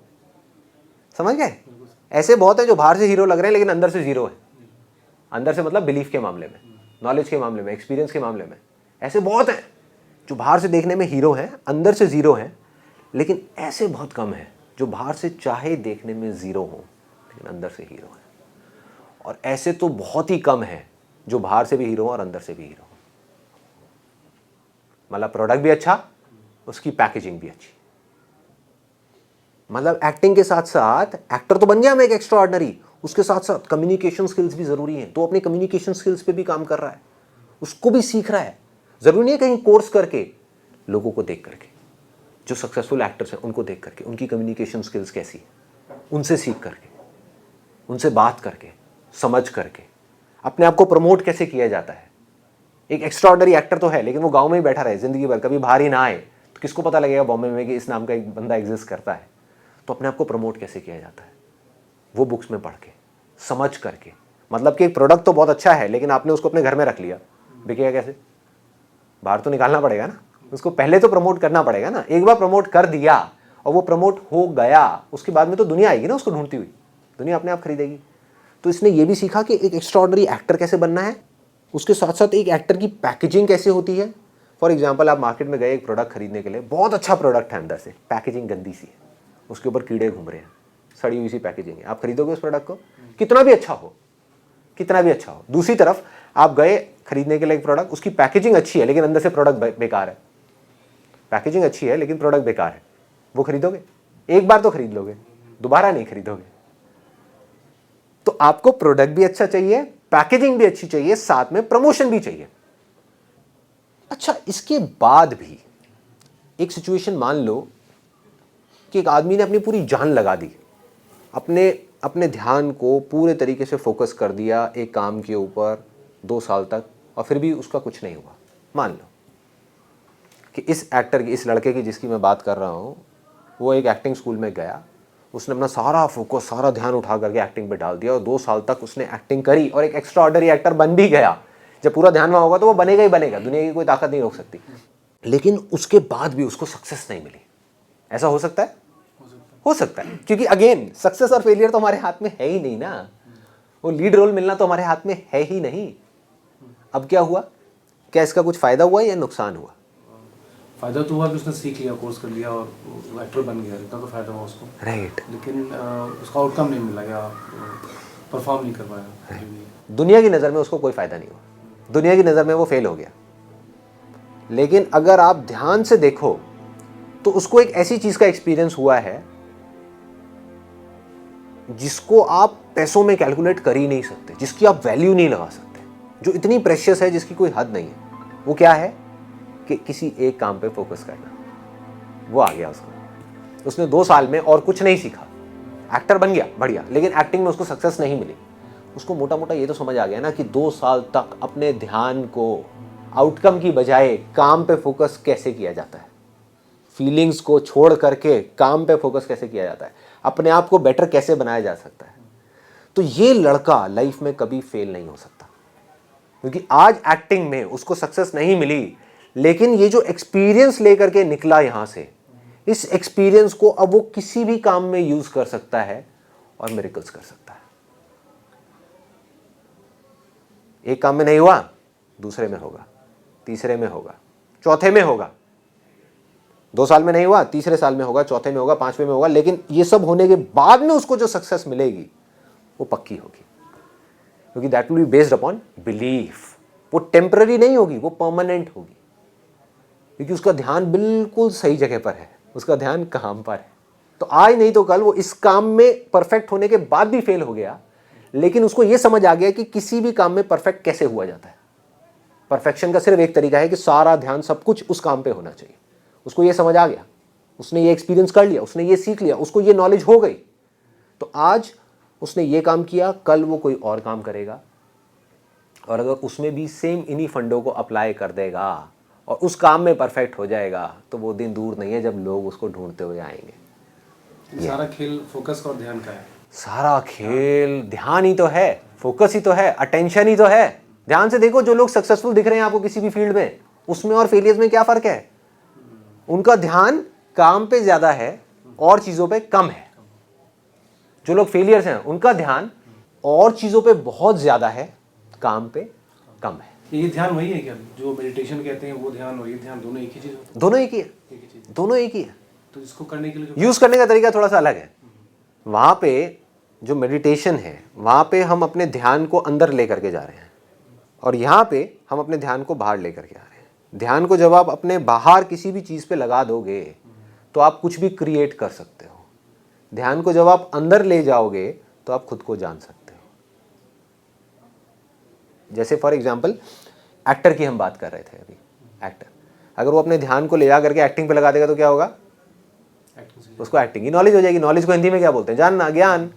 समझ गए? ऐसे बहुत है जो बाहर से हीरो लग रहे हैं लेकिन अंदर से जीरो है। अंदर से मतलब बिलीफ के मामले में, नॉलेज के मामले में, एक्सपीरियंस के मामले में। ऐसे बहुत हैं जो बाहर से देखने में हीरो हैं, अंदर से जीरो हैं। लेकिन ऐसे बहुत कम हैं जो बाहर से चाहे देखने में जीरो हो लेकिन अंदर से हीरो हैं। और ऐसे तो बहुत ही कम हैं जो बाहर से भी हीरो और अंदर से भी हीरो। मतलब प्रोडक्ट भी अच्छा, उसकी पैकेजिंग भी अच्छी। मतलब एक्टिंग के साथ साथ एक्टर तो बन गया मैं एक एक्स्ट्रा ऑर्डिनरी, उसके साथ साथ कम्युनिकेशन स्किल्स भी ज़रूरी हैं। तो अपने कम्युनिकेशन स्किल्स पे भी काम कर रहा है, उसको भी सीख रहा है। ज़रूरी नहीं है कहीं कोर्स करके, लोगों को देख करके, जो सक्सेसफुल एक्टर्स हैं उनको देख करके, उनकी कम्युनिकेशन स्किल्स कैसी है, उनसे सीख करके, उनसे बात करके, समझ करके अपने आप को प्रमोट कैसे किया जाता है। एक एक्स्ट्रा ऑर्डिनरी एक्टर तो है, लेकिन वो गाँव में ही बैठा रहे ज़िंदगी भर, कभी बाहर ही ना आए, तो किसको पता लगेगा बॉम्बे में कि इस नाम का एक बंदा एग्जिस्ट करता है। तो अपने आप को प्रमोट कैसे किया जाता है, वो बुक्स में पढ़ के, समझ करके। मतलब कि एक प्रोडक्ट तो बहुत अच्छा है, लेकिन आपने उसको अपने घर में रख लिया, बिकेगा कैसे? बाहर तो निकालना पड़ेगा ना, उसको पहले तो प्रमोट करना पड़ेगा ना। एक बार प्रमोट कर दिया और वो प्रमोट हो गया, उसके बाद में तो दुनिया आएगी ना उसको ढूंढती हुई, दुनिया अपने आप खरीदेगी। तो इसने ये भी सीखा कि एक एक्स्ट्रा ऑर्डिनरी एक्टर कैसे बनना है, उसके साथ साथ एक एक्टर की पैकेजिंग कैसे होती है। फॉर एग्जाम्पल, आप मार्केट में गए एक प्रोडक्ट खरीदने के लिए, बहुत अच्छा प्रोडक्ट है, अंदर से पैकेजिंग गंदी सी है, उसके ऊपर कीड़े घूम रहे हैं, सड़ी हुई सी पैकेजिंग है, आप खरीदोगे उस प्रोडक्ट को? कितना भी अच्छा हो, कितना भी अच्छा हो। दूसरी तरफ आप गए खरीदने के लिए एक प्रोडक्ट, उसकी पैकेजिंग अच्छी है लेकिन अंदर से प्रोडक्ट बेकार है। पैकेजिंग अच्छी है लेकिन प्रोडक्ट बेकार है, वो खरीदोगे? एक बार तो खरीद लोगे, दोबारा नहीं खरीदोगे। तो आपको प्रोडक्ट भी अच्छा चाहिए, पैकेजिंग भी अच्छी चाहिए, साथ में प्रमोशन भी चाहिए। अच्छा, इसके बाद भी एक सिचुएशन मान लो कि एक आदमी ने अपनी पूरी जान लगा दी, अपने ध्यान को पूरे तरीके से फोकस कर दिया एक काम के ऊपर 2 साल तक, और फिर भी उसका कुछ नहीं हुआ। मान लो कि इस एक्टर की, इस लड़के की जिसकी मैं बात कर रहा हूँ, वो एक एक्टिंग स्कूल में गया, उसने अपना सारा फोकस, सारा ध्यान उठा करके एक्टिंग पे डाल दिया और 2 साल तक उसने एक्टिंग करी और एक एक्स्ट्रा ऑर्डिनरी एक्टर बन भी गया। जब पूरा ध्यान वहाँ होगा तो वो बनेगा ही बनेगा, दुनिया की कोई ताकत नहीं रोक सकती। लेकिन उसके बाद भी उसको सक्सेस नहीं मिली। ऐसा हो सकता है? हो सकता है, क्योंकि अगेन सक्सेस और फेलियर तो हमारे हाथ में है ही नहीं ना, वो लीड रोल मिलना तो हमारे हाथ में है ही नहीं। अब क्या हुआ? क्या इसका कुछ फायदा हुआ या नुकसान हुआ? फायदा तो हुआ कि उसने सीख लिया, कोर्स कर लिया और एक्टर बन गया, इतना तो फायदा हुआ उसको। राइट। लेकिन उसका आउटकम नहीं मिला या परफॉर्म नहीं कर पाया। दुनिया की नज़र में उसको कोई फायदा नहीं हुआ, दुनिया की नज़र में वो फेल हो गया। लेकिन अगर आप ध्यान से देखो तो उसको एक ऐसी चीज का एक्सपीरियंस हुआ है जिसको आप पैसों में कैलकुलेट कर ही नहीं सकते, जिसकी आप वैल्यू नहीं लगा सकते, जो इतनी प्रेशियस है, जिसकी कोई हद नहीं है। वो क्या है कि किसी एक काम पे फोकस करना। वो आ गया उसको, उसने 2 साल में और कुछ नहीं सीखा, एक्टर बन गया बढ़िया, लेकिन एक्टिंग में उसको सक्सेस नहीं मिली। उसको मोटा मोटा ये तो समझ आ गया ना कि 2 साल तक अपने ध्यान को आउटकम की बजाय काम पे फोकस कैसे किया जाता है, फीलिंग्स को छोड़ करके काम पे फोकस कैसे किया जाता है, अपने आप को बेटर कैसे बनाया जा सकता है। तो ये लड़का लाइफ में कभी फेल नहीं हो सकता, क्योंकि आज एक्टिंग में उसको सक्सेस नहीं मिली, लेकिन ये जो एक्सपीरियंस लेकर के निकला यहां से, इस एक्सपीरियंस को अब वो किसी भी काम में यूज कर सकता है और मिरेकल्स कर सकता है। एक काम में नहीं हुआ, दूसरे में होगा, तीसरे में होगा, चौथे में होगा। 2 साल में नहीं हुआ, तीसरे साल में होगा, चौथे में होगा, 5वें में होगा। लेकिन ये सब होने के बाद में उसको जो सक्सेस मिलेगी वो पक्की होगी, क्योंकि that will be based upon belief. वो टेम्पररी नहीं होगी, वो परमानेंट होगी, क्योंकि उसका ध्यान बिल्कुल सही जगह पर है, उसका ध्यान काम पर है। तो आज नहीं तो कल वो इस काम में परफेक्ट होने के बाद भी फेल हो गया, लेकिन उसको ये समझ आ गया कि किसी भी काम में परफेक्ट कैसे हुआ जाता है। परफेक्शन का सिर्फ एक तरीका है कि सारा ध्यान, सब कुछ उस काम पे होना चाहिए। उसको ये समझ आ गया, उसने ये एक्सपीरियंस कर लिया, उसने ये सीख लिया, उसको ये नॉलेज हो गई। तो आज उसने ये काम किया, कल वो कोई और काम करेगा, और अगर उसमें भी सेम इन्हीं फंडों को अप्लाई कर देगा और उस काम में परफेक्ट हो जाएगा, तो वो दिन दूर नहीं है जब लोग उसको ढूंढते हुए आएंगे। सारा खेल फोकस और ध्यान का है। सारा खेल ध्यान ही तो है, फोकस ही तो है, अटेंशन ही तो है। ध्यान से देखो, जो लोग सक्सेसफुल दिख रहे हैं आपको किसी भी फील्ड में, उसमें और फेलियर्स में क्या फर्क है? उनका ध्यान काम पे ज्यादा है और चीजों पे कम है। जो लोग फेलियर्स हैं उनका ध्यान और चीजों पे बहुत ज्यादा है, काम पे कम है। ये ध्यान वही है क्या जो मेडिटेशन कहते हैं, वो ध्यान और ये ध्यान दोनों एक ही चीज होती है? दोनों एक ही है, एक ही चीज। दोनों एक ही है। तो इसको करने के लिए यूज करने का तरीका थोड़ा सा अलग है। वहां पे जो मेडिटेशन है, वहां पे हम अपने ध्यान को अंदर लेकर के जा रहे हैं, और यहाँ पे हम अपने ध्यान को बाहर लेकर के आ रहे हैं। ध्यान को जब आप अपने बाहर किसी भी चीज़ पे लगा दोगे तो आप कुछ भी क्रिएट कर सकते हो। ध्यान को जब आप अंदर ले जाओगे तो आप खुद को जान सकते हो। जैसे फॉर एग्जाम्पल एक्टर की हम बात कर रहे थे अभी। एक्टर अगर वो अपने ध्यान को ले जा करके एक्टिंग पे लगा देगा तो क्या होगा? उसको एक्टिंग की नॉलेज हो जाएगी। नॉलेज को हिंदी में क्या बोलते हैं? जानना, ज्ञान।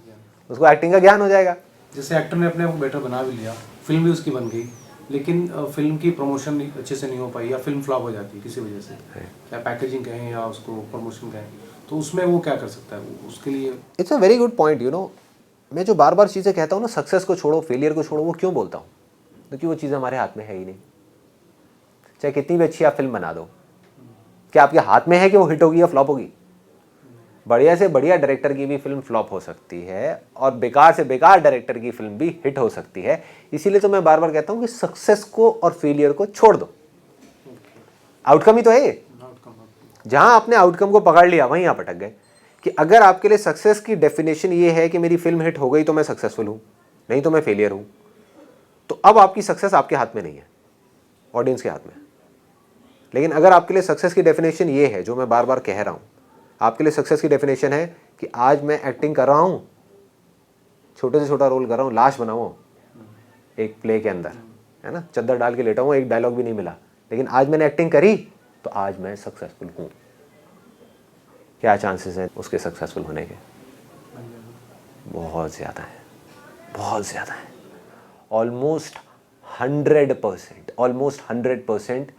उसको एक्टिंग का ज्ञान हो जाएगा। जैसे एक्टर ने अपने आप को बेटर बना भी लिया, फिल्म भी उसकी बन गई, लेकिन फिल्म की प्रमोशन अच्छे से नहीं हो पाई या फिल्म फ्लॉप हो जाती है किसी वजह से, या पैकेजिंग कहें या उसको प्रमोशन कहें, तो उसमें वो क्या कर सकता है? उसके लिए it's a very good point. You know, मैं जो बार बार चीज़ें कहता हूँ ना, सक्सेस को छोड़ो, फेलियर को छोड़ो, वो क्यों बोलता हूँ? क्योंकि वो चीज़ हमारे हाथ में है ही नहीं। चाहे कितनी भी अच्छी आप फिल्म बना दो, क्या आपके हाथ में है कि वो हिट होगी या फ्लॉप होगी? बढ़िया से बढ़िया डायरेक्टर की भी फिल्म फ्लॉप हो सकती है और बेकार से बेकार डायरेक्टर की फिल्म भी हिट हो सकती है। इसीलिए तो मैं बार बार कहता हूँ कि सक्सेस को और फेलियर को छोड़ दो। आउटकम ही तो है। जहां आपने आउटकम को पकड़ लिया वहीं आप अटक गए। कि अगर आपके लिए सक्सेस की डेफिनेशन ये है कि मेरी फिल्म हिट हो गई तो मैं सक्सेसफुल हूं, नहीं तो मैं फेलियर हूं, तो अब आपकी सक्सेस आपके हाथ में नहीं है, ऑडियंस के हाथ में। लेकिन अगर आपके लिए सक्सेस की डेफिनेशन ये है, जो मैं बार बार कह रहा हूं, आपके लिए सक्सेस की डेफिनेशन है कि आज मैं एक्टिंग कर रहा हूं, छोटे से छोटा रोल कर रहा हूं, लाश बनाऊं एक प्ले के अंदर, है ना, चद्दर डाल के लेटा हूं, एक डायलॉग भी नहीं मिला, लेकिन आज मैंने एक्टिंग करी तो आज मैं सक्सेसफुल हूं। क्या चांसेस हैं उसके सक्सेसफुल होने के? बहुत ज़्यादा है, बहुत ज़्यादा है। ऑलमोस्ट 100%, ऑलमोस्ट 100%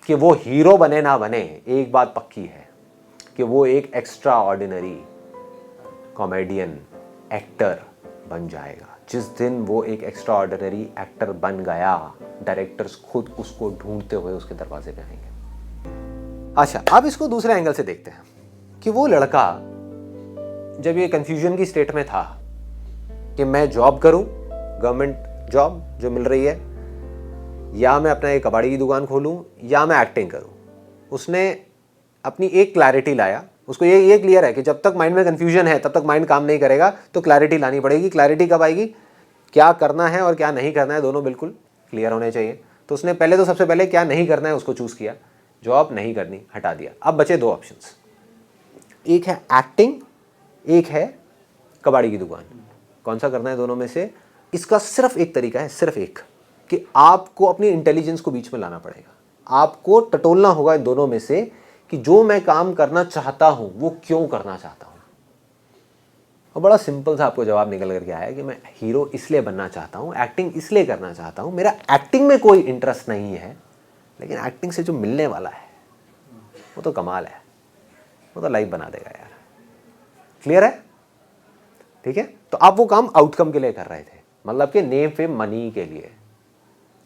कि वो हीरो बने ना बने, एक बात पक्की है कि वो एक एक्स्ट्रा ऑर्डिनरी कॉमेडियन एक्टर बन जाएगा। जिस दिन वो एक एक्स्ट्रा ऑर्डिनरी एक्टर बन गया, डायरेक्टर्स खुद उसको ढूंढते हुए उसके दरवाजे पे आएंगे। अच्छा, अब इसको दूसरे एंगल से देखते हैं कि वो लड़का जब ये कंफ्यूजन की स्टेट में था कि मैं जॉब करूं, गवर्नमेंट जॉब जो मिल रही है, या मैं अपना एक कबाड़ी की दुकान खोलूं, या मैं एक्टिंग करूं, उसने अपनी एक क्लैरिटी लाया। उसको ये क्लियर है कि जब तक माइंड में कंफ्यूजन है तब तक माइंड काम नहीं करेगा, तो क्लैरिटी लानी पड़ेगी। क्लैरिटी कब आएगी? क्या करना है और क्या नहीं करना है, दोनों बिल्कुल क्लियर होने चाहिए। तो उसने पहले, तो सबसे पहले क्या नहीं करना है उसको चूज किया, जॉब नहीं करनी, हटा दिया। अब बचे दो ऑप्शंस, एक है एक्टिंग, एक है कबाड़ी की दुकान। कौन सा करना है दोनों में से? इसका सिर्फ एक तरीका है, सिर्फ एक, कि आपको अपनी इंटेलिजेंस को बीच में लाना पड़ेगा। आपको टटोलना होगा इन दोनों में से कि जो मैं काम करना चाहता हूं वो क्यों करना चाहता हूं। और बड़ा सिंपल सा आपको जवाब निकल करके आया कि मैं हीरो इसलिए बनना चाहता हूं, एक्टिंग इसलिए करना चाहता हूं, मेरा एक्टिंग में कोई इंटरेस्ट नहीं है, लेकिन एक्टिंग से जो मिलने वाला है वो तो कमाल है, वो तो लाइफ बना देगा यार। क्लियर है? ठीक है। तो आप वो काम आउटकम के लिए कर रहे थे, मतलब कि नेम फेम मनी के लिए।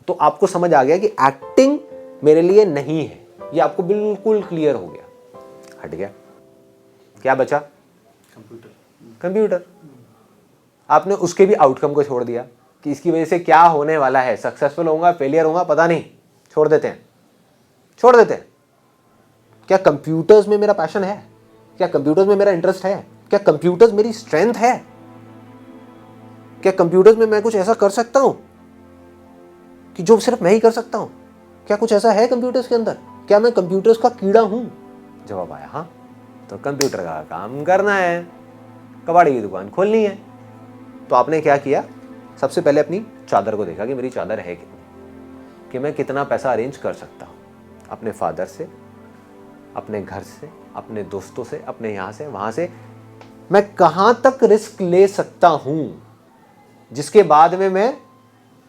तो आपको समझ आ गया कि एक्टिंग मेरे लिए नहीं है, ये आपको बिल्कुल क्लियर हो गया, हट गया। क्या बचा? कंप्यूटर। आपने उसके भी आउटकम को छोड़ दिया कि इसकी वजह से क्या होने वाला है, सक्सेसफुल होऊंगा, फेलियर होऊंगा, पता नहीं, छोड़ देते हैं, छोड़ देते हैं। क्या कंप्यूटर्स में मेरा पैशन है? क्या कंप्यूटर्स में मेरा इंटरेस्ट है? क्या कंप्यूटर्स मेरी स्ट्रेंथ है? क्या कंप्यूटर्स में मैं कुछ ऐसा कर सकता हूं कि जो सिर्फ मैं ही कर सकता हूं? क्या कुछ ऐसा है कंप्यूटर्स के अंदर? क्या मैं कंप्यूटर्स का कीड़ा हूं? जवाब आया हाँ। तो कंप्यूटर का काम करना है, कबाड़ी की दुकान खोलनी है। तो आपने क्या किया? सबसे पहले अपनी चादर को देखा कि मेरी चादर है कितनी, कि मैं कितना पैसा अरेंज कर सकता हूं, अपने फादर से, अपने घर से, अपने दोस्तों से, अपने यहाँ से वहाँ से, मैं कहाँ तक रिस्क ले सकता हूँ जिसके बाद में मैं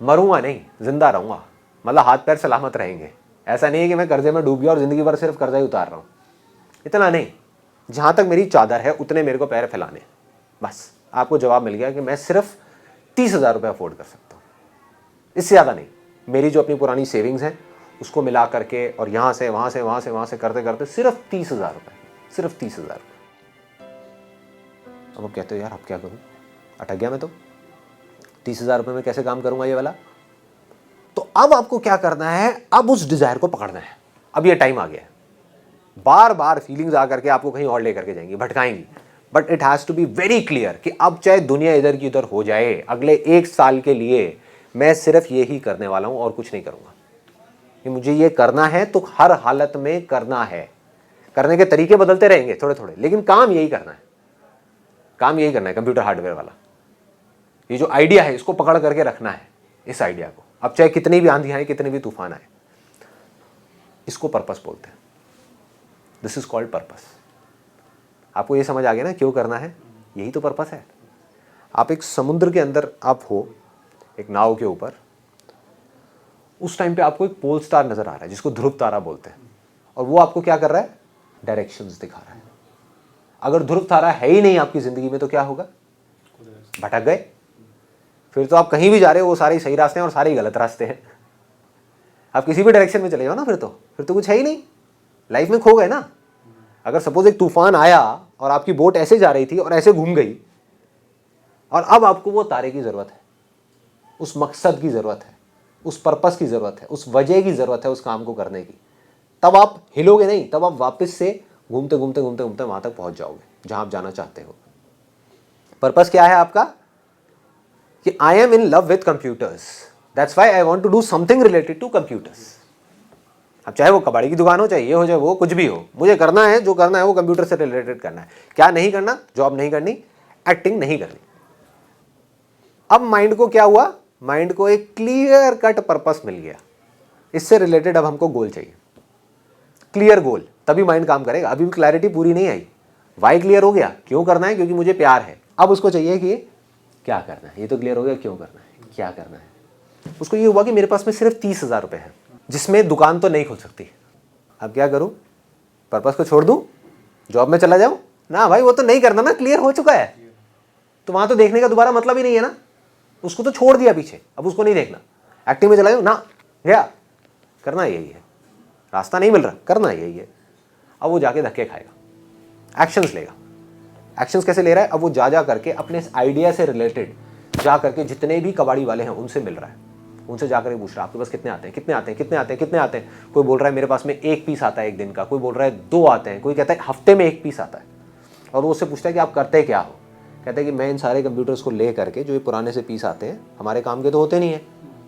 मरूंगा नहीं, जिंदा रहूंगा, मतलब हाथ पैर सलामत रहेंगे। ऐसा नहीं है कि मैं कर्जे में डूब गया और जिंदगी भर सिर्फ कर्जा ही उतार रहा हूँ, इतना नहीं। जहाँ तक मेरी चादर है उतने मेरे को पैर फैलाने, बस। आपको जवाब मिल गया कि मैं सिर्फ 30,000 रुपये अफोर्ड कर सकता हूँ, इससे ज़्यादा नहीं। मेरी जो अपनी पुरानी सेविंग्स हैं उसको मिला करके और यहाँ से वहाँ से वहाँ से वहाँ से करते करते सिर्फ 30,000 रुपये, सिर्फ 30,000 रुपये। अब आप कहते हो यार अब क्या करूँ, अटक गया मैं तो, 30,000 रुपये में कैसे काम करूँगा ये वाला। तो अब आपको क्या करना है? अब उस डिज़ायर को पकड़ना है। अब ये टाइम आ गया है। बार बार फीलिंग्स आकर के आपको कहीं और लेकर के जाएंगी, भटकाएंगी, but it has to be very clear कि अब चाहे दुनिया इधर की उधर हो जाए, अगले 1 साल के लिए मैं सिर्फ ये ही करने वाला हूँ और कुछ नहीं करूँगा। कि मुझे ये करना है तो हर हालत में करना है। करने के तरीके बदलते रहेंगे थोड़े थोड़े, लेकिन काम यही करना है। काम यही करना है कंप्यूटर हार्डवेयर वाला। ये जो आइडिया है इसको पकड़ करके रखना है, इस आइडिया को, अब चाहे कितनी भी आंधी आए, कितने भी तूफान आए। इसको पर्पस बोलते हैं। This is called purpose. आपको ये समझ आ गया ना क्यों करना है? यही तो पर्पस है। आप एक समुद्र के अंदर आप हो, एक नाव के ऊपर, उस टाइम पे आपको एक पोल स्टार नजर आ रहा है जिसको ध्रुव तारा बोलते हैं, और वो आपको क्या कर रहा है? डायरेक्शंस दिखा रहा है। अगर ध्रुव तारा है ही नहीं आपकी जिंदगी में तो क्या होगा? भटक गए। फिर तो आप कहीं भी जा रहे हो वो सारे सही रास्ते हैं और सारे ही गलत रास्ते हैं। आप किसी भी डायरेक्शन में चले जाओ ना, फिर तो कुछ है ही नहीं, लाइफ में खो गए ना। अगर सपोज एक तूफान आया और आपकी बोट ऐसे जा रही थी और ऐसे घूम गई, और अब आपको वो तारे की जरूरत है, उस मकसद की जरूरत है, उस पर्पस की जरूरत है, उस वजह की जरूरत है उस काम को करने की, तब आप हिलोगे नहीं, तब आप वापस से घूमते घूमते घूमते घूमते वहां तक पहुंच जाओगे जहां आप जाना चाहते हो। पर्पस क्या है आपका? कि I am in love with computers, that's why I want to do something related to computers. अब चाहे वो कबाड़ी की दुकान हो, चाहे ये हो, चाहे वो, कुछ भी हो, मुझे करना है, जो करना है वो कंप्यूटर से रिलेटेड करना है। क्या नहीं करना? जॉब नहीं करनी, एक्टिंग नहीं करनी। अब माइंड को क्या हुआ? माइंड को एक क्लियर कट पर्पस मिल गया, इससे रिलेटेड अब हमको गोल चाहिए, क्लियर गोल, तभी माइंड काम करेगा। अभी भी क्लैरिटी पूरी नहीं आई। वाई क्लियर हो गया, क्यों करना है, क्योंकि मुझे प्यार है। अब उसको चाहिए कि क्या करना है। ये तो क्लियर हो गया, क्यों करना है, क्या करना है। उसको ये हुआ कि मेरे पास में सिर्फ 30,000 रुपये है, जिसमें दुकान तो नहीं खोल सकती। अब क्या करूं? पर्पस को छोड़ दूं, जॉब में चला जाऊं? ना भाई, वो तो नहीं करना ना, क्लियर हो चुका है। तो वहां तो देखने का दोबारा मतलब ही नहीं है ना, उसको तो छोड़ दिया पीछे, अब उसको नहीं देखना। एक्टिंग में चला जाऊं ना, गया, करना यही है, रास्ता नहीं मिल रहा, करना यही है। अब वो जाके धक्के खाएगा, एक्शंस लेगा। एक्शंस कैसे ले रहा है? अब वो जा करके अपने इस आइडिया से रिलेटेड जा करके जितने भी कबाड़ी वाले हैं उनसे मिल रहा है, उनसे जाकर पूछ रहा है आपके पास कितने आते हैं, कितने आते हैं, कितने आते हैं, कितने आते हैं। कोई बोल रहा है मेरे पास में 1 पीस आता है एक दिन का, कोई बोल रहा है 2 आते हैं, कोई कहता है हफ्ते में 1 पीस आता है। और वो उससे पूछता है कि आप करते क्या हो? कहते हैं कि मैं इन सारे कंप्यूटर्स को ले करके, जो ये पुराने से पीस आते हैं, हमारे काम के तो होते नहीं है,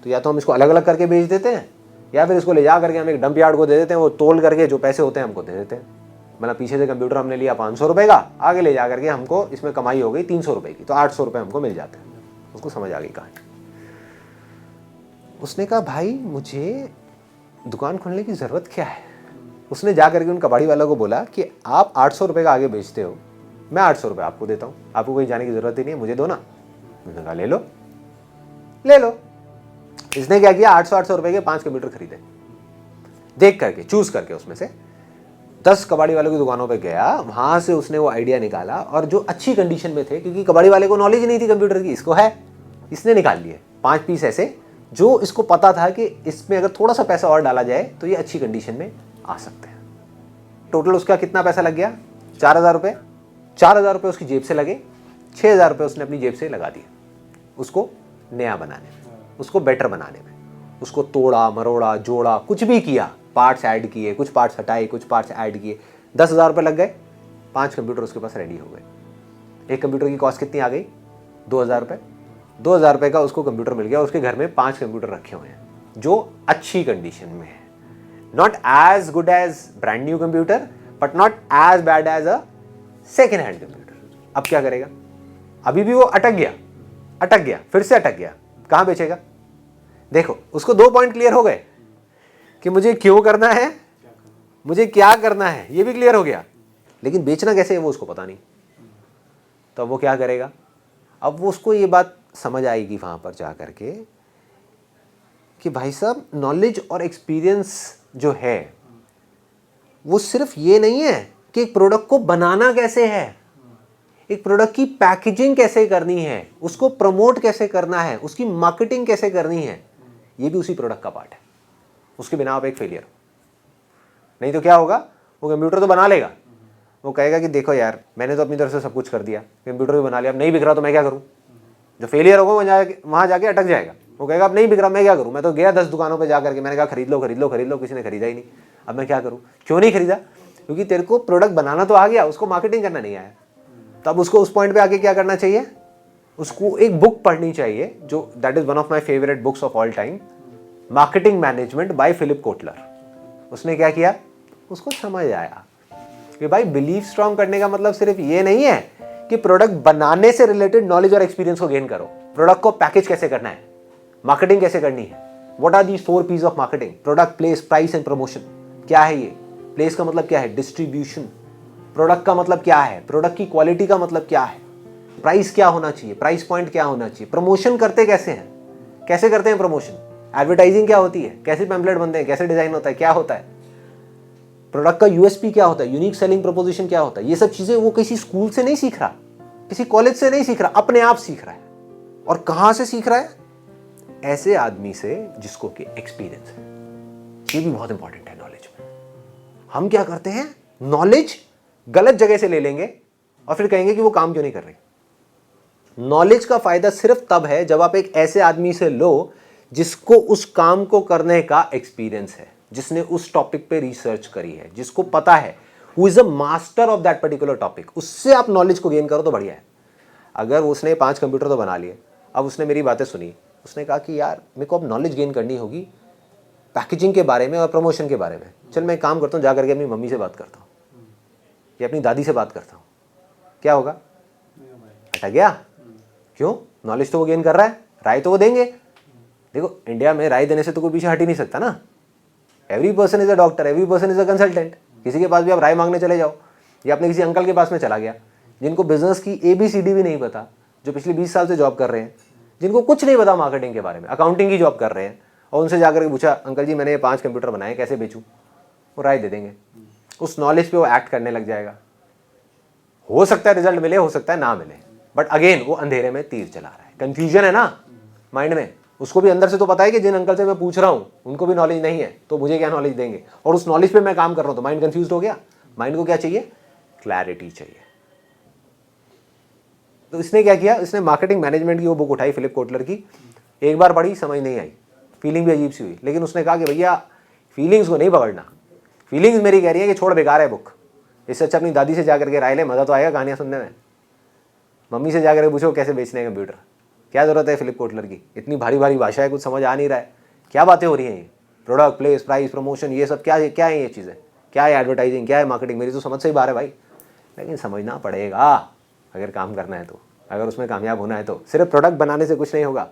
तो या तो हम इसको अलग अलग करके बेच देते हैं, या फिर इसको ले जा करके हम एक डंप यार्ड को दे देते हैं, वो तोल करके जो पैसे होते हैं हमको दे देते हैं। मतलब पीछे से कंप्यूटर हमने लिया 500 रुपये का, आगे ले जा करके हमको इसमें कमाई हो गई 300 रुपये की, तो 800 रुपये हमको मिल जाते हैं। उसको समझ आ गई कहानी। उसने कहा भाई मुझे दुकान खोलने की ज़रूरत क्या है? उसने जा करके उन कबाड़ी वालों को बोला कि आप 800 रुपये का आगे बेचते हो, मैं 800 रुपये आपको देता हूँ, आपको कहीं जाने की ज़रूरत ही नहीं है, मुझे दो ना। उसने कहा ले लो, ले लो। इसने क्या किया? 800 रुपये के 5 कंप्यूटर खरीदे, देख करके, चूज करके, उसमें से 10 कबाड़ी वालों की दुकानों पे गया, वहां से उसने वो आइडिया निकाला, और जो अच्छी कंडीशन में थे, क्योंकि कबाड़ी वाले को नॉलेज नहीं थी कंप्यूटर की, इसको है, इसने निकाल लिए 5 पीस ऐसे जो इसको पता था कि इसमें अगर थोड़ा सा पैसा और डाला जाए तो ये अच्छी कंडीशन में आ सकते हैं। टोटल उसका कितना पैसा लग गया? 4,000 रुपये। 4,000 रुपये उसकी जेब से लगे, 6,000 रुपये उसने अपनी जेब से लगा दिए उसको नया बनाने में, उसको बेटर बनाने में। उसको तोड़ा मरोड़ा, जोड़ा, कुछ भी किया, पार्ट्स ऐड किए, कुछ पार्ट्स हटाए, कुछ पार्ट्स ऐड किए। 10,000 रुपये लग गए, 5 कंप्यूटर उसके पास रेडी हो गए। एक कंप्यूटर की कॉस्ट कितनी आ गई? 2,000 रुपये। 2,000 रुपये का उसको कंप्यूटर मिल गया। उसके घर में 5 कंप्यूटर रखे हुए हैं जो अच्छी कंडीशन में है, not as good as brand new computer, but not as bad as a second hand computer. अब क्या करेगा? अभी भी वो अटक गया, फिर से अटक गया, कहां बेचेगा? देखो, उसको 2 पॉइंट क्लियर हो गए कि मुझे क्यों करना है, मुझे क्या करना है, ये भी क्लियर हो गया, लेकिन बेचना कैसे है वो उसको पता नहीं। तो अब वो क्या करेगा? अब वो उसको ये बात समझ आएगी वहां पर जा करके कि भाई साहब, नॉलेज और एक्सपीरियंस जो है वो सिर्फ ये नहीं है कि एक प्रोडक्ट को बनाना कैसे है, एक प्रोडक्ट की पैकेजिंग कैसे करनी है, उसको प्रमोट कैसे करना है, उसकी मार्केटिंग कैसे करनी है, ये भी उसी प्रोडक्ट का पार्ट है। उसके बिना आप एक फेलियर। नहीं तो क्या होगा? वो कंप्यूटर तो बना लेगा, वो कहेगा कि देखो यार, मैंने तो अपनी तरफ से सब कुछ कर दिया, कंप्यूटर भी बना लिया, अब नहीं बिक रहा तो मैं क्या करूं? जो फेलियर होगा वहां जाके अटक जाएगा। वो कहेगा अब नहीं बिक रहा, मैं क्या करूं? मैं तो गया 10 दुकानों पे जा करके, मैंने कहा खरीद लो खरीद लो खरीद लो, किसी ने खरीदा ही नहीं, अब मैं क्या करूं? क्यों नहीं खरीदा? क्योंकि तेरे को प्रोडक्ट बनाना तो आ गया, उसको मार्केटिंग करना नहीं आया। तब उसको उस पॉइंट पे आके क्या करना चाहिए? उसको एक बुक पढ़नी चाहिए, जो that is one of my favourite books of all time, marketing management by Philip Kotler. उसने क्या किया? उसको समझ आया कि भाई बिलीफ स्ट्रॉन्ग करने का मतलब सिर्फ ये नहीं है कि प्रोडक्ट बनाने से रिलेटेड नॉलेज और एक्सपीरियंस को गेन करो। प्रोडक्ट को पैकेज कैसे करना है, मार्केटिंग कैसे करनी है, what are these 4 P's of marketing, product, place, price and promotion. क्या है ये? प्लेस का मतलब क्या है? डिस्ट्रीब्यूशन। प्रोडक्ट का मतलब क्या है? प्रोडक्ट की क्वालिटी का मतलब क्या है? प्राइस क्या होना चाहिए? प्राइस पॉइंट क्या होना चाहिए? प्रमोशन करते कैसे हैं? कैसे करते हैं प्रमोशन? एडवर्टाइजिंग क्या होती है? कैसे पैम्पलेट बनते हैं? कैसे डिजाइन होता है? क्या होता है? प्रोडक्ट का यूएसपी क्या होता है? यूनिक सेलिंग प्रोपोजिशन क्या होता है? ये सब चीजें वो किसी स्कूल से नहीं सीख रहा, किसी कॉलेज से नहीं सीख रहा, अपने आप सीख रहा है। और कहां से सीख रहा है? ऐसे आदमी से जिसको कि एक्सपीरियंस है। ये भी बहुत इंपॉर्टेंट है नॉलेज में। हम क्या करते हैं, नॉलेज गलत जगह से ले लेंगे और फिर कहेंगे कि वो काम क्यों नहीं कर रही। नॉलेज का फायदा सिर्फ तब है जब आप एक ऐसे आदमी से लो जिसको उस काम को करने का एक्सपीरियंस है, जिसने उस टॉपिक पे रिसर्च करी है, जिसको पता है, who is a master of that particular topic. उससे आप नॉलेज को गेन करो तो बढ़िया है। अगर उसने 5 कंप्यूटर तो बना लिए, अब उसने मेरी बातें सुनी, उसने कहा कि यार मेरे को अब नॉलेज गेन करनी होगी पैकेजिंग के बारे में और प्रमोशन के बारे में, चल मैं काम करता हूँ, जा करके अपनी मम्मी से बात करता हूँ या अपनी दादी से बात करता हूँ। क्या होगा? अटक गया। क्यों? नॉलेज तो वो गेन कर रहा है, राय तो वो देंगे। देखो इंडिया में राय देने से तो कोई पीछे हट ही नहीं सकता ना। Every person is a doctor, every person is a consultant. किसी के पास भी आप राय मांगने चले जाओ, या अपने किसी अंकल के पास में चला गया जिनको बिजनेस की ABCD भी नहीं पता, जो पिछले 20 साल से जॉब कर रहे हैं, जिनको कुछ नहीं पता मार्केटिंग के बारे में, अकाउंटिंग की जॉब कर रहे हैं, और उनसे जाकर के पूछा अंकल जी मैंने ये 5 कंप्यूटर बनाए कैसे बेचूं, वो राय दे देंगे। उस नॉलेज पे वो एक्ट करने लग जाएगा। हो सकता है रिजल्ट मिले, हो सकता है ना मिले, बट अगेन वो अंधेरे में तीर चला रहा है। कंफ्यूजन है ना माइंड में। उसको भी अंदर से तो पता है कि जिन अंकल से मैं पूछ रहा हूं उनको भी नॉलेज नहीं है, तो मुझे क्या नॉलेज देंगे, और उस नॉलेज पे मैं काम कर रहा हूं, तो माइंड कंफ्यूज हो गया। माइंड को क्या चाहिए? क्लैरिटी चाहिए। तो इसने क्या किया, इसने मार्केटिंग मैनेजमेंट की वो बुक उठाई फिलिप कोटलर की, एक बार पढ़ी, समझ नहीं आई, फीलिंग भी अजीब सी हुई, लेकिन उसने कहा कि भैया फीलिंग्स को नहीं पकड़ना, फीलिंग्स मेरी कह रही है कि छोड़, बेकार है बुक, इससे अच्छा अपनी दादी से जाकर के राय ले, मजा तो आएगा कहानियां सुनने में। मम्मी से जाकर पूछो कैसे बेचने हैं कंप्यूटर, क्या जरूरत है फिलिप कोटलर की, इतनी भारी भारी भाषा है, कुछ समझ आ नहीं रहा है, क्या बातें हो रही हैं ये, प्रोडक्ट, प्लेस, प्राइस, प्रमोशन, ये सब क्या क्या है, ये चीज़ें क्या है, एडवर्टाइजिंग क्या है, मार्केटिंग, मेरी तो समझ से ही बाहर है भाई। लेकिन समझना पड़ेगा अगर काम करना है तो, अगर उसमें कामयाब होना है तो। सिर्फ प्रोडक्ट बनाने से कुछ नहीं होगा,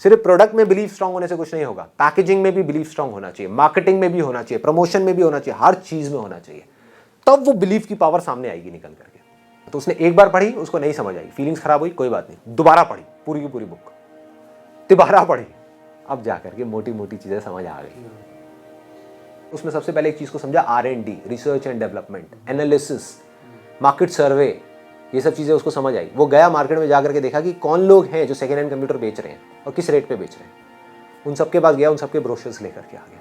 सिर्फ प्रोडक्ट में बिलीव स्ट्रांग होने से कुछ नहीं होगा, पैकेजिंग में भी बिलीव स्ट्रांग होना चाहिए, मार्केटिंग में भी होना चाहिए, प्रमोशन में भी होना चाहिए, हर चीज में होना चाहिए, तब वो बिलीव की पावर सामने आएगी निकल करके। तो उसने एक बार पढ़ी, उसको नहीं समझ आई, फीलिंग्स खराब हुई, कोई बात नहीं, दोबारा पढ़ी पूरी की पूरी बुक, दोबारा पढ़ी, अब जाकर के मोटी मोटी चीजें समझ आ गई। उसमें सबसे पहले एक चीज को समझा, R&D, research and development, analysis, market सर्वे, ये सब चीजें उसको समझ आई। वो गया मार्केट में जाकर के देखा कि कौन लोग हैं जो सेकेंड हैंड कंप्यूटर बेच रहे हैं और किस रेट पे बेच रहे हैं। उन सबके पास गया, उन सबके ब्रोशर्स लेकर के आ गया,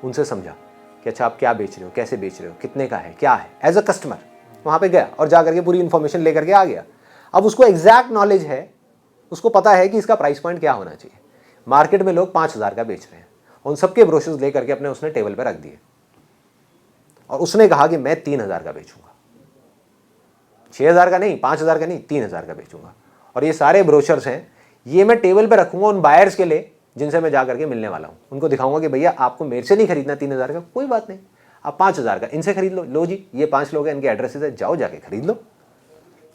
उनसे समझा कि अच्छा आप क्या बेच रहे हो, कैसे बेच रहे हो, कितने का है, क्या है, एज अ कस्टमर वहाँ पे गया और जाकर के पूरी इन्फॉर्मेशन लेकर के आ गया। अब उसको एग्जैक्ट नॉलेज है, उसको पता है कि इसका प्राइस पॉइंट क्या होना चाहिए। मार्केट में लोग 5,000 का बेच रहे हैं, उन सबके ब्रोशर्स लेकर के अपने उसने टेबल पर रख दिए और उसने कहा कि मैं 3,000 का बेचूंगा, 6,000 का नहीं, 5,000 का नहीं, 3,000 का बेचूंगा। और ये सारे ब्रोशर्स हैं, ये मैं टेबल पे रखूंगा उन बायर्स के लिए जिनसे मैं जाकर के मिलने वाला हूँ। उनको दिखाऊंगा कि भैया आपको मेरे से नहीं खरीदना 3,000 का, कोई बात नहीं, आप 5,000 का इनसे खरीद लो। लो जी, ये 5 लोग हैं, इनके एड्रेसेस है, जाओ जाके खरीद लो।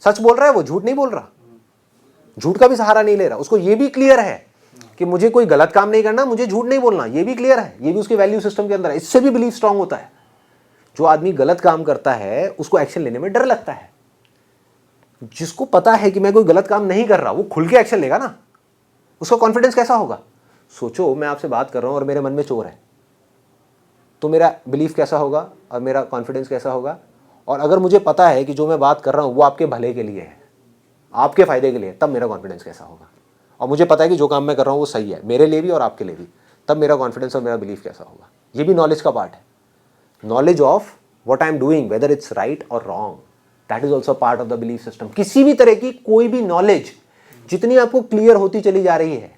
सच बोल रहा है वो, झूठ नहीं बोल रहा, झूठ का भी सहारा नहीं ले रहा। उसको ये भी क्लियर है कि मुझे कोई गलत काम नहीं करना, मुझे झूठ नहीं बोलना, ये भी क्लियर है, ये भी उसके वैल्यू सिस्टम के अंदर है। इससे भी बिलीव स्ट्रांग होता है। जो आदमी गलत काम करता है उसको एक्शन लेने में डर लगता है। जिसको पता है कि मैं कोई गलत काम नहीं कर रहा, वो खुल के एक्शन लेगा ना, उसका कॉन्फिडेंस कैसा होगा। सोचो मैं आपसे बात कर रहा हूं और मेरे मन में चोर है, तो मेरा बिलीफ कैसा होगा और मेरा कॉन्फिडेंस कैसा होगा। और अगर मुझे पता है कि जो मैं बात कर रहा हूं वो आपके भले के लिए है, आपके फायदे के लिए, तब मेरा कॉन्फिडेंस कैसा होगा। और मुझे पता है कि जो काम मैं कर रहा हूं वो सही है मेरे लिए भी और आपके लिए भी, तब मेरा कॉन्फिडेंस और मेरा बिलीफ कैसा होगा। ये भी नॉलेज का पार्ट है। Knowledge of what I am doing, whether it's right और wrong, that is also part of the belief system. किसी भी तरह की कोई भी नॉलेज जितनी आपको क्लियर होती चली जा रही है,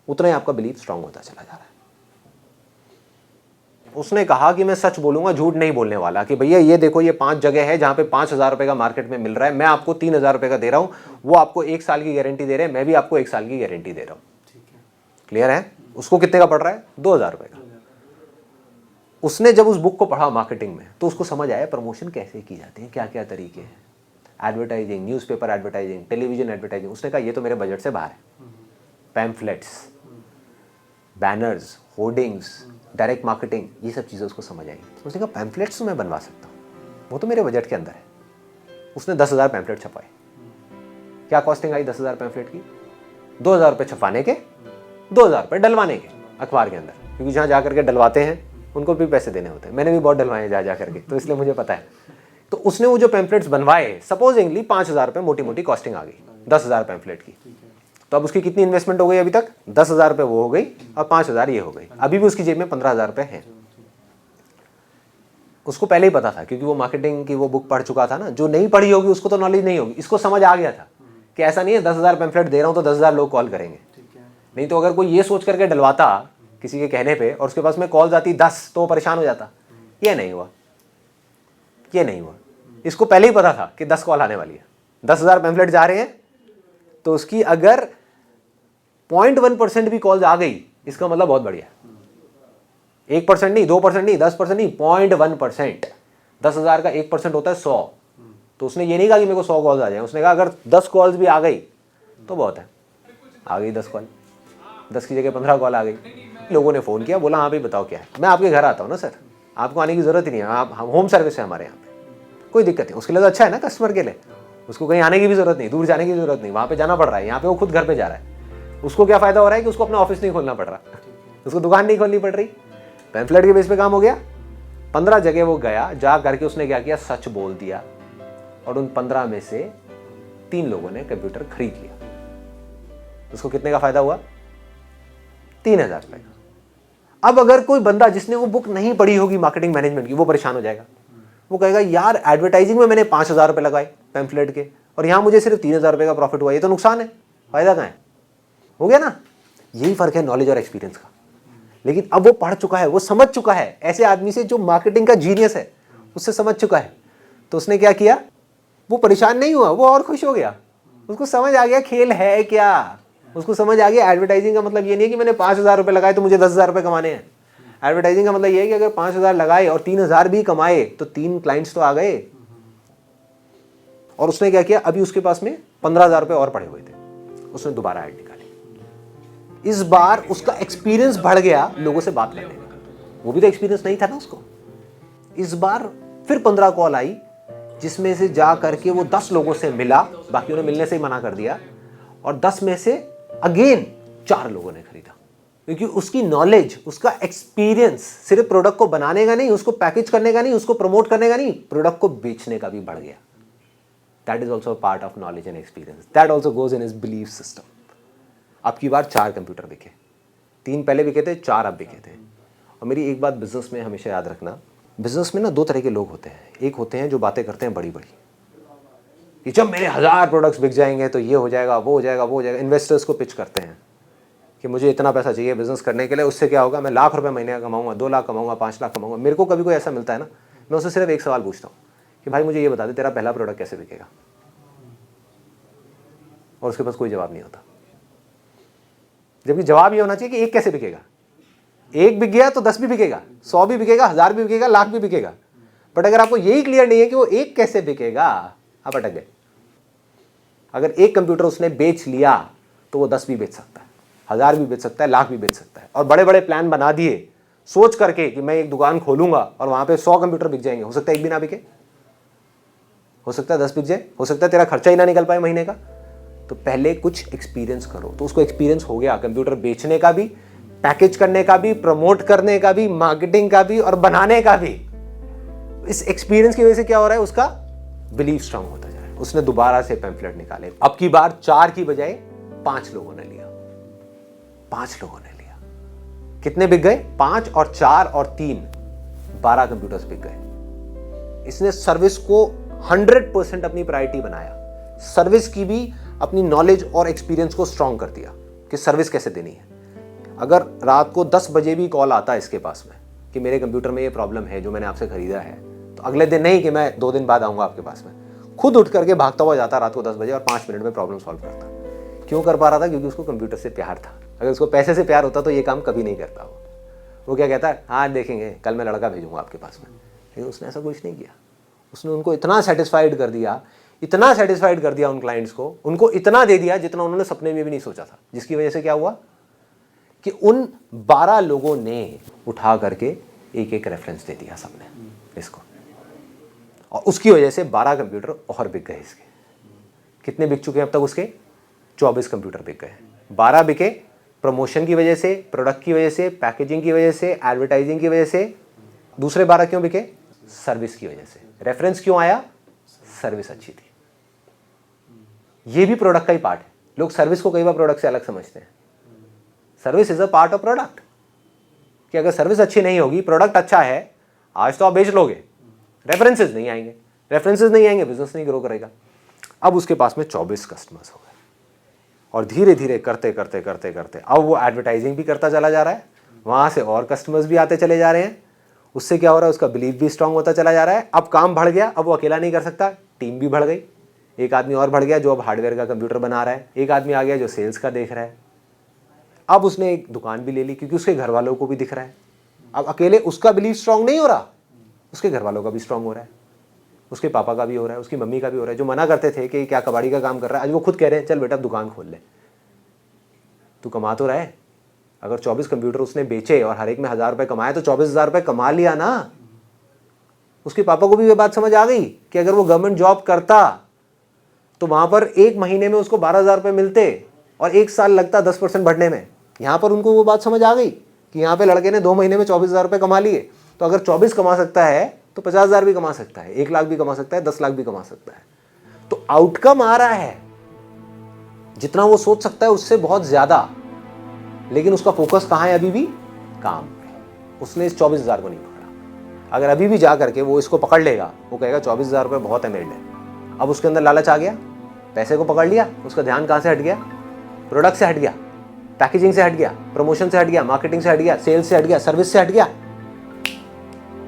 उतना ही आपका बिलीफ स्ट्रांग होता चला जा रहा है। उसने कहा कि मैं सच बोलूंगा, झूठ नहीं बोलने वाला, कि भैया ये देखो ये 5 जगह है जहां पे 5,000 रुपए का मार्केट में मिल रहा है, मैं आपको 3,000 रुपए का दे रहा हूं, वो आपको 1 साल की गारंटी दे रहे हैं, मैं भी आपको 1 साल की गारंटी दे रहा हूं। क्लियर है। उसको कितने का पड़ रहा है? 2,000 रुपए का। उसने जब उस बुक को पढ़ा मार्केटिंग में, तो उसको समझ आया प्रमोशन कैसे की जाती है, क्या क्या तरीके हैं, advertising, newspaper advertising, television advertising. उसने कहा ये तो मेरे बजट से बाहर है। Pamphlets, banners, hoardings, direct marketing, ये सब चीज़ें उसको समझ आई। उसने कहा पैम्फलेट्स तो मैं बनवा सकता हूँ, वो तो मेरे बजट के अंदर है। उसने 10,000 पैम्फलेट छपवाए। क्या कॉस्टिंग आई 10,000 पैम्फलेट की? 2,000 रुपये छपाने के, 2,000 रुपये डलवाने के अखबार के अंदर, क्योंकि जहाँ जा करके डलवाते हैं उनको भी पैसे देने होते हैं। मैंने भी बहुत डलवाए हैं जा करके, तो इसलिए मुझे पता है। तो उसने वो जो पैम्फलेट्स बनवाए, सपोजिंगली 5,000 रुपये मोटी मोटी कॉस्टिंग आ गई 10,000 पैम्फलेट की। तो अब उसकी कितनी इन्वेस्टमेंट हो गई अभी तक? 10,000 रुपये वो हो गई और 5,000 ये हो गई। अभी भी उसकी जेब में 15,000 रुपये हैं। उसको पहले ही पता था, क्योंकि वो मार्केटिंग की वो बुक पढ़ चुका था ना। जो नहीं पढ़ी होगी उसको तो नॉलेज नहीं होगी, इसको समझ आ गया था कि ऐसा नहीं है 10,000 पैम्फलेट दे रहा हूँ तो 10,000 लोग कॉल करेंगे। नहीं तो अगर कोई ये सोच करके डलवाता किसी के कहने पे और उसके पास में कॉल्स आती 10 तो परेशान हो जाता। ये नहीं हुआ, ये नहीं हुआ। इसको पहले ही पता था कि 10 कॉल आने वाली है, 10,000 पैम्फलेट जा रहे हैं, तो उसकी अगर 0.1% भी कॉल्स आ गई, इसका मतलब बहुत बढ़िया। 1% नहीं, 2% नहीं, 10% नहीं, 0.1%। 10,000 का 1% होता है 100। तो उसने ये नहीं कहा कि मेरे को 100 कॉल्स आ जाए, उसने कहा अगर 10 कॉल्स भी आ गई तो बहुत है। आ गई 10 कॉल, 10 की जगह 15 कॉल आ गई। लोगों ने फ़ोन किया, बोला हाँ भाई बताओ क्या है। मैं आपके घर आता हूँ ना सर, आपको आने की ज़रूरत ही नहीं है, आप होम सर्विस है हमारे यहाँ पे, कोई दिक्कत नहीं। उसके लिए तो अच्छा है ना कस्टमर के लिए, उसको कहीं आने की भी ज़रूरत नहीं, दूर जाने की ज़रूरत नहीं, वहाँ पे जाना पड़ रहा है। यहाँ पे वो खुद घर पे जा रहा है। उसको क्या फ़ायदा हो रहा है कि उसको अपना ऑफिस नहीं खोलना पड़ रहा, उसको दुकान नहीं खोलनी पड़ रही। पैम्फलेट के बेस पे काम हो गया। 15 जगह वो गया, जा करके उसने क्या किया, सच बोल दिया। और उन 15 में से 3 लोगों ने कंप्यूटर खरीद लिया। उसको कितने का फायदा हुआ? 3,000 रुपये का। अब अगर कोई बंदा जिसने वो बुक नहीं पढ़ी होगी मार्केटिंग मैनेजमेंट की, वो परेशान हो जाएगा। वो कहेगा यार एडवर्टाइजिंग में मैंने 5,000 रुपये लगाए पैम्फलेट के, और यहाँ मुझे सिर्फ 3,000 रुपये का प्रॉफिट हुआ, ये तो नुकसान है, फायदा कहाँ है? हो गया ना। यही फर्क है नॉलेज और एक्सपीरियंस का। लेकिन अब वो पढ़ चुका है, वो समझ चुका है, ऐसे आदमी से जो मार्केटिंग का जीनियस है उससे समझ चुका है। तो उसने क्या किया, वो परेशान नहीं हुआ, वो और खुश हो गया। उसको समझ आ गया खेल है क्या। उसको समझ आ गया एडवर्टाइजिंग का मतलब ये नहीं है कि मैंने 5,000 रुपये लगाए तो मुझे 10,000 रुपये कमाने हैं। एडवर्टाइजिंग का मतलब ये है कि अगर 5,000 लगाए और 3,000 भी कमाए तो 3 क्लाइंट्स तो आ गए। और उसने क्या किया, अभी उसके पास में 15,000 रुपये और पड़े हुए थे, उसने दोबारा ऐड निकाली। इस बार उसका एक्सपीरियंस बढ़ गया लोगों से बात करने का। वो भी तो एक्सपीरियंस नहीं था ना उसको। इस बार फिर 15 कॉल आई, जिसमें से जा करके वो 10 लोगों से मिला, बाकियों ने मिलने से ही मना कर दिया। और 10 में से अगेन 4 लोगों ने खरीदा, क्योंकि उसकी नॉलेज, उसका एक्सपीरियंस सिर्फ प्रोडक्ट को बनाने का नहीं, उसको पैकेज करने का नहीं, उसको प्रमोट करने का नहीं, प्रोडक्ट को बेचने का भी बढ़ गया। That is also part of knowledge and experience. That also goes in his belief system. अब की बार 4 कंप्यूटर बिके, 3 पहले बिके थे, 4 अब बिके थे। और मेरी एक बात बिजनेस में हमेशा याद रखना, बिजनेस में ना 2 तरह के लोग होते हैं। एक होते हैं जो बातें करते हैं बड़ी बड़ी, कि जब मेरे 1000 प्रोडक्ट्स बिक जाएंगे तो ये हो जाएगा, वो हो जाएगा, वो हो जाएगा। इन्वेस्टर्स को पिच करते हैं कि मुझे इतना पैसा चाहिए बिजनेस करने के लिए, उससे क्या होगा, मैं लाख रुपए महीने का कमाऊंगा, 2 लाख कमाऊंगा, 5 लाख कमाऊंगा। मेरे को कभी कोई ऐसा मिलता है ना, मैं उससे सिर्फ एक सवाल पूछता हूँ कि भाई मुझे ये बता दे तेरा पहला प्रोडक्ट कैसे बिकेगा, और उसके पास कोई जवाब नहीं होता। जबकि जवाब ये होना चाहिए कि एक कैसे बिकेगा। एक बिक गया तो 10 भी बिकेगा, 100 भी बिकेगा, 1000 भी बिकेगा, लाख भी बिकेगा। बट अगर आपको यही क्लियर नहीं है कि वो एक कैसे बिकेगा, आप अटक गए। अगर एक कंप्यूटर उसने बेच लिया तो वो 10 भी बेच सकता है, 1000 भी बेच सकता है, लाख भी बेच सकता है। और बड़े बड़े प्लान बना दिए सोच करके कि मैं एक दुकान खोलूंगा और वहां पे 100 कंप्यूटर बिक जाएंगे। हो सकता है एक भी ना बिके, हो सकता है 10 बिक जाए, हो सकता है तेरा खर्चा ही ना निकल पाए महीने का। तो पहले कुछ एक्सपीरियंस करो। तो उसको एक्सपीरियंस हो गया कंप्यूटर बेचने का भी, पैकेज करने का भी, प्रमोट करने का भी, मार्केटिंग का भी और बनाने का भी। इस एक्सपीरियंस की वजह से क्या हो रहा है, उसका बिलीफ स्ट्रांग होता जा रहा है। उसने दोबारा से पैम्फलेट निकाले। अब की बार 4 की बजाय 5 लोगों ने लिया, 5 लोगों ने लिया। कितने बिक गए? 5 और 4 और 3, 12 कंप्यूटर्स बिक गए। इसने सर्विस को 100% अपनी प्रायोरिटी बनाया। सर्विस की भी अपनी नॉलेज और एक्सपीरियंस को स्ट्रांग कर दिया कि सर्विस कैसे देनी है। अगर रात को 10 बजे भी कॉल आता है इसके पास में कि मेरे कंप्यूटर में ये प्रॉब्लम है जो मैंने आपसे खरीदा है, तो अगले दिन नहीं कि मैं 2 दिन बाद आऊंगा आपके पास में, खुद उठ करके भागता हुआ जाता रात को 10 बजे और 5 मिनट में प्रॉब्लम सॉल्व करता। क्यों कर पा रहा था? क्योंकि उसको कंप्यूटर से प्यार था। अगर उसको पैसे से प्यार होता तो ये काम कभी नहीं करता। वो क्या कहता है, हाँ देखेंगे, कल मैं लड़का भेजूंगा आपके पास में। लेकिन उसने ऐसा कुछ नहीं किया। उसने उनको इतना सेटिस्फाइड कर दिया इतना सेटिस्फाइड कर दिया उन क्लाइंट्स को, उनको इतना दे दिया जितना उन्होंने सपने में भी नहीं सोचा था, जिसकी वजह से क्या हुआ कि उन 12 लोगों ने उठा करके एक एक रेफरेंस दे दिया सबने इसको, और उसकी वजह से 12 कंप्यूटर और बिक गए इसके। कितने बिक चुके हैं अब तक उसके? 24 कंप्यूटर बिक गए। 12 बिके प्रमोशन की वजह से, प्रोडक्ट की वजह से, पैकेजिंग की वजह से, एडवर्टाइजिंग की वजह से। दूसरे 12 क्यों बिके? सर्विस की वजह से। रेफरेंस क्यों आया? सर्विस अच्छी थी। ये भी प्रोडक्ट का ही पार्ट है। लोग सर्विस को कई बार प्रोडक्ट से अलग समझते हैं। Service is a part of product, कि अगर सर्विस अच्छी नहीं होगी, प्रोडक्ट अच्छा है, आज तो आप बेच लोगे, रेफरेंसेस नहीं आएंगे, रेफरेंसेस नहीं आएंगे, बिजनेस नहीं ग्रो करेगा। अब उसके पास में 24 कस्टमर्स हो गए, और धीरे धीरे करते करते करते करते अब वो एडवर्टाइजिंग भी करता चला जा रहा है, वहाँ से और कस्टमर्स भी आते चले जा रहे हैं। उससे क्या हो रहा है? उसका बिलीव भी स्ट्रांग होता चला जा रहा है। अब काम बढ़ गया, अब वो अकेला नहीं कर सकता, टीम भी बढ़ गई। एक आदमी और बढ़ गया जो अब हार्डवेयर का कंप्यूटर बना रहा है, एक आदमी आ गया जो सेल्स का देख रहा है। अब उसने एक दुकान भी ले ली, क्योंकि उसके घर वालों को भी दिख रहा है। अब अकेले उसका बिलीव स्ट्रांग नहीं हो रहा, उसके घर वालों का भी स्ट्रांग हो रहा है, उसके पापा का भी हो रहा है, उसकी मम्मी का भी हो रहा है। जो मना करते थे कि क्या कबाड़ी का काम कर रहा है, आज वो खुद कह रहे हैं चल बेटा दुकान खोल ले, तू कमा तो रहा है। अगर 24 कंप्यूटर उसने बेचे और हर एक में 1000 रुपये कमाए तो 24,000 रुपये कमा लिया ना। उसके पापा को भी ये बात समझ आ गई कि अगर वो गवर्नमेंट जॉब करता तो वहां पर एक महीने में उसको 12,000 रुपये मिलते और 1 साल लगता 10% बढ़ने में। यहाँ पर उनको वो बात समझ आ गई कि यहाँ पे लड़के ने 2 महीने में 24,000 रुपये कमा लिए, तो अगर 24 कमा सकता है तो 50,000 भी कमा सकता है, 1 लाख भी कमा सकता है, 10 लाख भी कमा सकता है। तो आउटकम आ रहा है जितना वो सोच सकता है उससे बहुत ज्यादा, लेकिन उसका फोकस कहाँ है? अभी भी काम पे। उसने इस 24,000 को नहीं पकड़ा। अगर अभी भी जा करके वो इसको पकड़ लेगा, वो कहेगा 24,000 रुपये बहुत है मेरे लिए। अब उसके अंदर लालच आ गया, पैसे को पकड़ लिया, उसका ध्यान कहाँ से हट गया? प्रोडक्ट से हट गया, पैकेजिंग से हट गया, प्रमोशन से हट गया, मार्केटिंग से हट गया, सेल्स से हट गया, सर्विस से हट गया।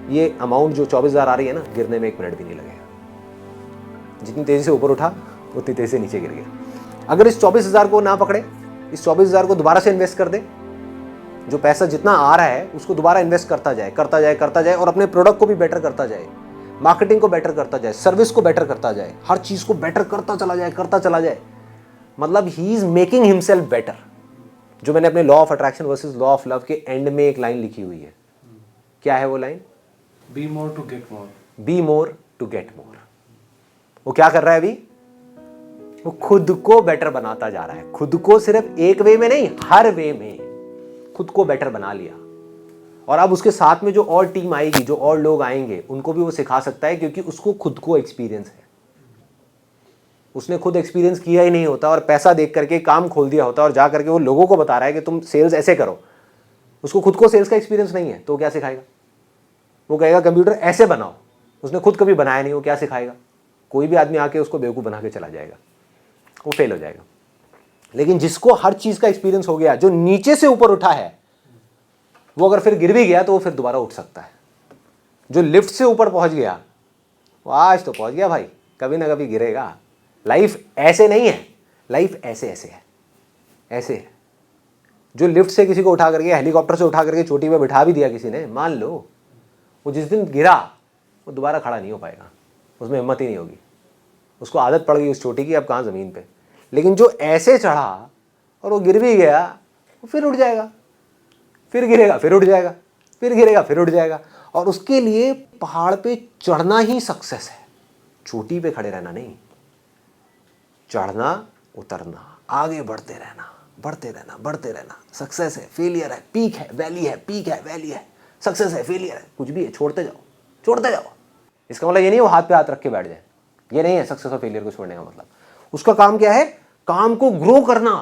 ये अमाउंट जो 24,000 आ रही है ना, गिरने में 1 मिनट भी नहीं लगेगा। जितनी तेजी से ऊपर उठा उतनी तेजी से नीचे गिर गया। अगर इस 24,000 को ना पकड़े, इस 24,000 को दोबारा से इन्वेस्ट कर दे, जो पैसा जितना आ रहा है उसको दोबारा इन्वेस्ट करता जाए करता जाए करता जाए, और अपने प्रोडक्ट को भी बेटर करता जाए, मार्केटिंग को बेटर करता जाए, सर्विस को बेटर करता जाए, हर चीज को बेटर करता चला जाए, मतलब he is making himself better. जो मैंने अपने law of attraction versus law of love के एंड में एक लाइन लिखी हुई है। क्या है वो line? Be more to get more. Be more to get more. वो क्या कर रहा है अभी? वो खुद को बेटर बनाता जा रहा है। खुद को सिर्फ एक वे में नहीं, हर वे में खुद को बेटर बना लिया। और अब उसके साथ में जो और टीम आएगी, जो और लोग आएंगे, उनको भी वो सिखा सकता है, क्योंकि उसको खुद को एक्सपीरियंस है। उसने खुद एक्सपीरियंस किया ही नहीं होता और पैसा देख करके काम खोल दिया होता और जा करके वो लोगों को बता रहा है कि तुम सेल्स ऐसे करो। उसको खुद को सेल्स का एक्सपीरियंस नहीं है तो क्या सिखाएगा? वो कहेगा कंप्यूटर ऐसे बनाओ, उसने खुद कभी बनाया नहीं, वो क्या सिखाएगा? कोई भी आदमी आके उसको बेवकूफ़ बना के चला जाएगा, वो फेल हो जाएगा। लेकिन जिसको हर चीज़ का एक्सपीरियंस हो गया, जो नीचे से ऊपर उठा है, वो अगर फिर गिर भी गया तो वो फिर दोबारा उठ सकता है। जो लिफ्ट से ऊपर पहुंच गया वो आज तो पहुंच गया भाई, कभी ना कभी गिरेगा। लाइफ ऐसे नहीं है, लाइफ ऐसे ऐसे है, ऐसे है। जो लिफ्ट से किसी को उठा करके, हेलीकॉप्टर से उठा करके चोटी पे बिठा भी दिया किसी ने, मान लो वो जिस दिन गिरा वो दोबारा खड़ा नहीं हो पाएगा, उसमें हिम्मत ही नहीं होगी। उसको आदत पड़ गई उस चोटी की, अब कहाँ ज़मीन पे। लेकिन जो ऐसे चढ़ा और वो गिर भी गया, वो फिर उठ जाएगा, फिर गिरेगा, फिर उठ जाएगा, फिर गिरेगा, फिर उठ जाएगा। और उसके लिए पहाड़ पे चढ़ना ही सक्सेस है, चोटी पे खड़े रहना नहीं। चढ़ना, उतरना, आगे बढ़ते रहना, बढ़ते रहना, बढ़ते रहना, सक्सेस है, फेलियर है, पीक है, वैली है, पीक है, वैली है, सक्सेस है, फेलियर है, कुछ भी है, छोड़ते जाओ, छोड़ते जाओ। इसका मतलब ये नहीं वो हाथ पे हाथ रख के बैठ जाए, ये नहीं है सक्सेस और फेलियर को छोड़ने का मतलब। उसका काम क्या है? काम को ग्रो करना।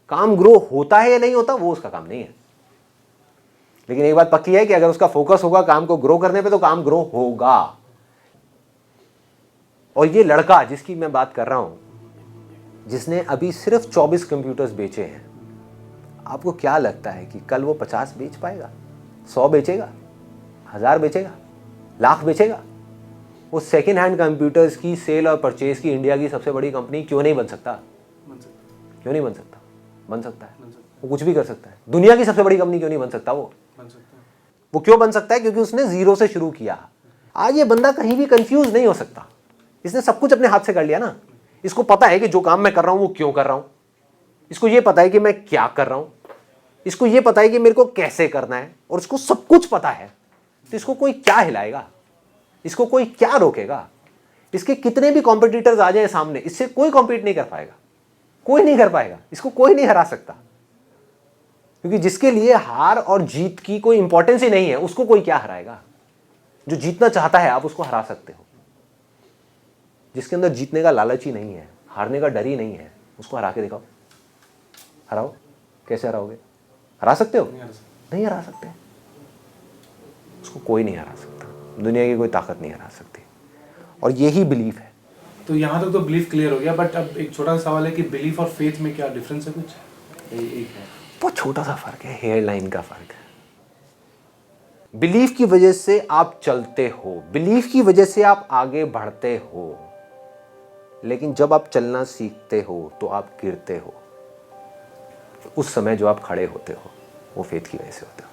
काम ग्रो होता है या नहीं होता वो उसका काम नहीं है। लेकिन एक बात पक्की है कि अगर उसका फोकस होगा काम को ग्रो करने पे तो काम ग्रो होगा। और ये लड़का जिसकी मैं बात कर रहा हूं, जिसने अभी सिर्फ 24 कंप्यूटर्स बेचे हैं, आपको क्या लगता है कि कल वो 50 बेच पाएगा? 100 बेचेगा? 1000 बेचेगा? लाख बेचेगा? वो सेकेंड हैंड कंप्यूटर्स की सेल और परचेज की इंडिया की सबसे बड़ी कंपनी क्यों नहीं बन सकता? क्यों नहीं बन सकता? बन सकता है। वो कुछ भी कर सकता है। दुनिया की सबसे बड़ी कंपनी क्यों नहीं बन सकता? वो क्यों बन सकता है? क्योंकि उसने जीरो से शुरू किया। आज ये बंदा कहीं भी कंफ्यूज नहीं हो सकता। इसने सब कुछ अपने हाथ से कर लिया ना। इसको पता है कि जो काम मैं कर रहा हूं वो क्यों कर रहा हूं, इसको ये पता है कि मैं क्या कर रहा हूं, इसको ये पता है कि मेरे को कैसे करना है, और इसको सब कुछ पता है। तो इसको कोई क्या हिलाएगा, इसको कोई क्या रोकेगा? इसके कितने भी कॉम्पिटिटर्स आ जाए सामने, इससे कोई कॉम्पीट नहीं कर पाएगा, कोई नहीं कर पाएगा, इसको कोई नहीं हरा सकता। क्योंकि जिसके लिए हार और जीत की कोई इंपॉर्टेंस ही नहीं है, उसको कोई क्या हराएगा? जो जीतना चाहता है आप उसको हरा सकते हो। जिसके अंदर जीतने का लालच ही नहीं है, हारने का डर ही नहीं है, उसको हरा के दिखाओ। हराओ, कैसे हराओगे? हरा सकते हो? नहीं हरा सकते। उसको कोई नहीं हरा सकता, दुनिया की कोई ताकत नहीं हरा सकती। और यही बिलीफ है। तो यहाँ तक तो बिलीफ क्लियर हो गया, बट अब एक छोटा सा सवाल है कि बिलीफ और फेथ में क्या डिफरेंस है? कुछ एक है, बहुत छोटा सा फर्क है, हेयर लाइन का फर्क है। बिलीफ की वजह से आप चलते हो, बिलीफ की वजह से आप आगे बढ़ते हो, लेकिन जब आप चलना सीखते हो तो आप गिरते हो। उस समय जो आप खड़े होते हो वो फेथ की वजह से होता है।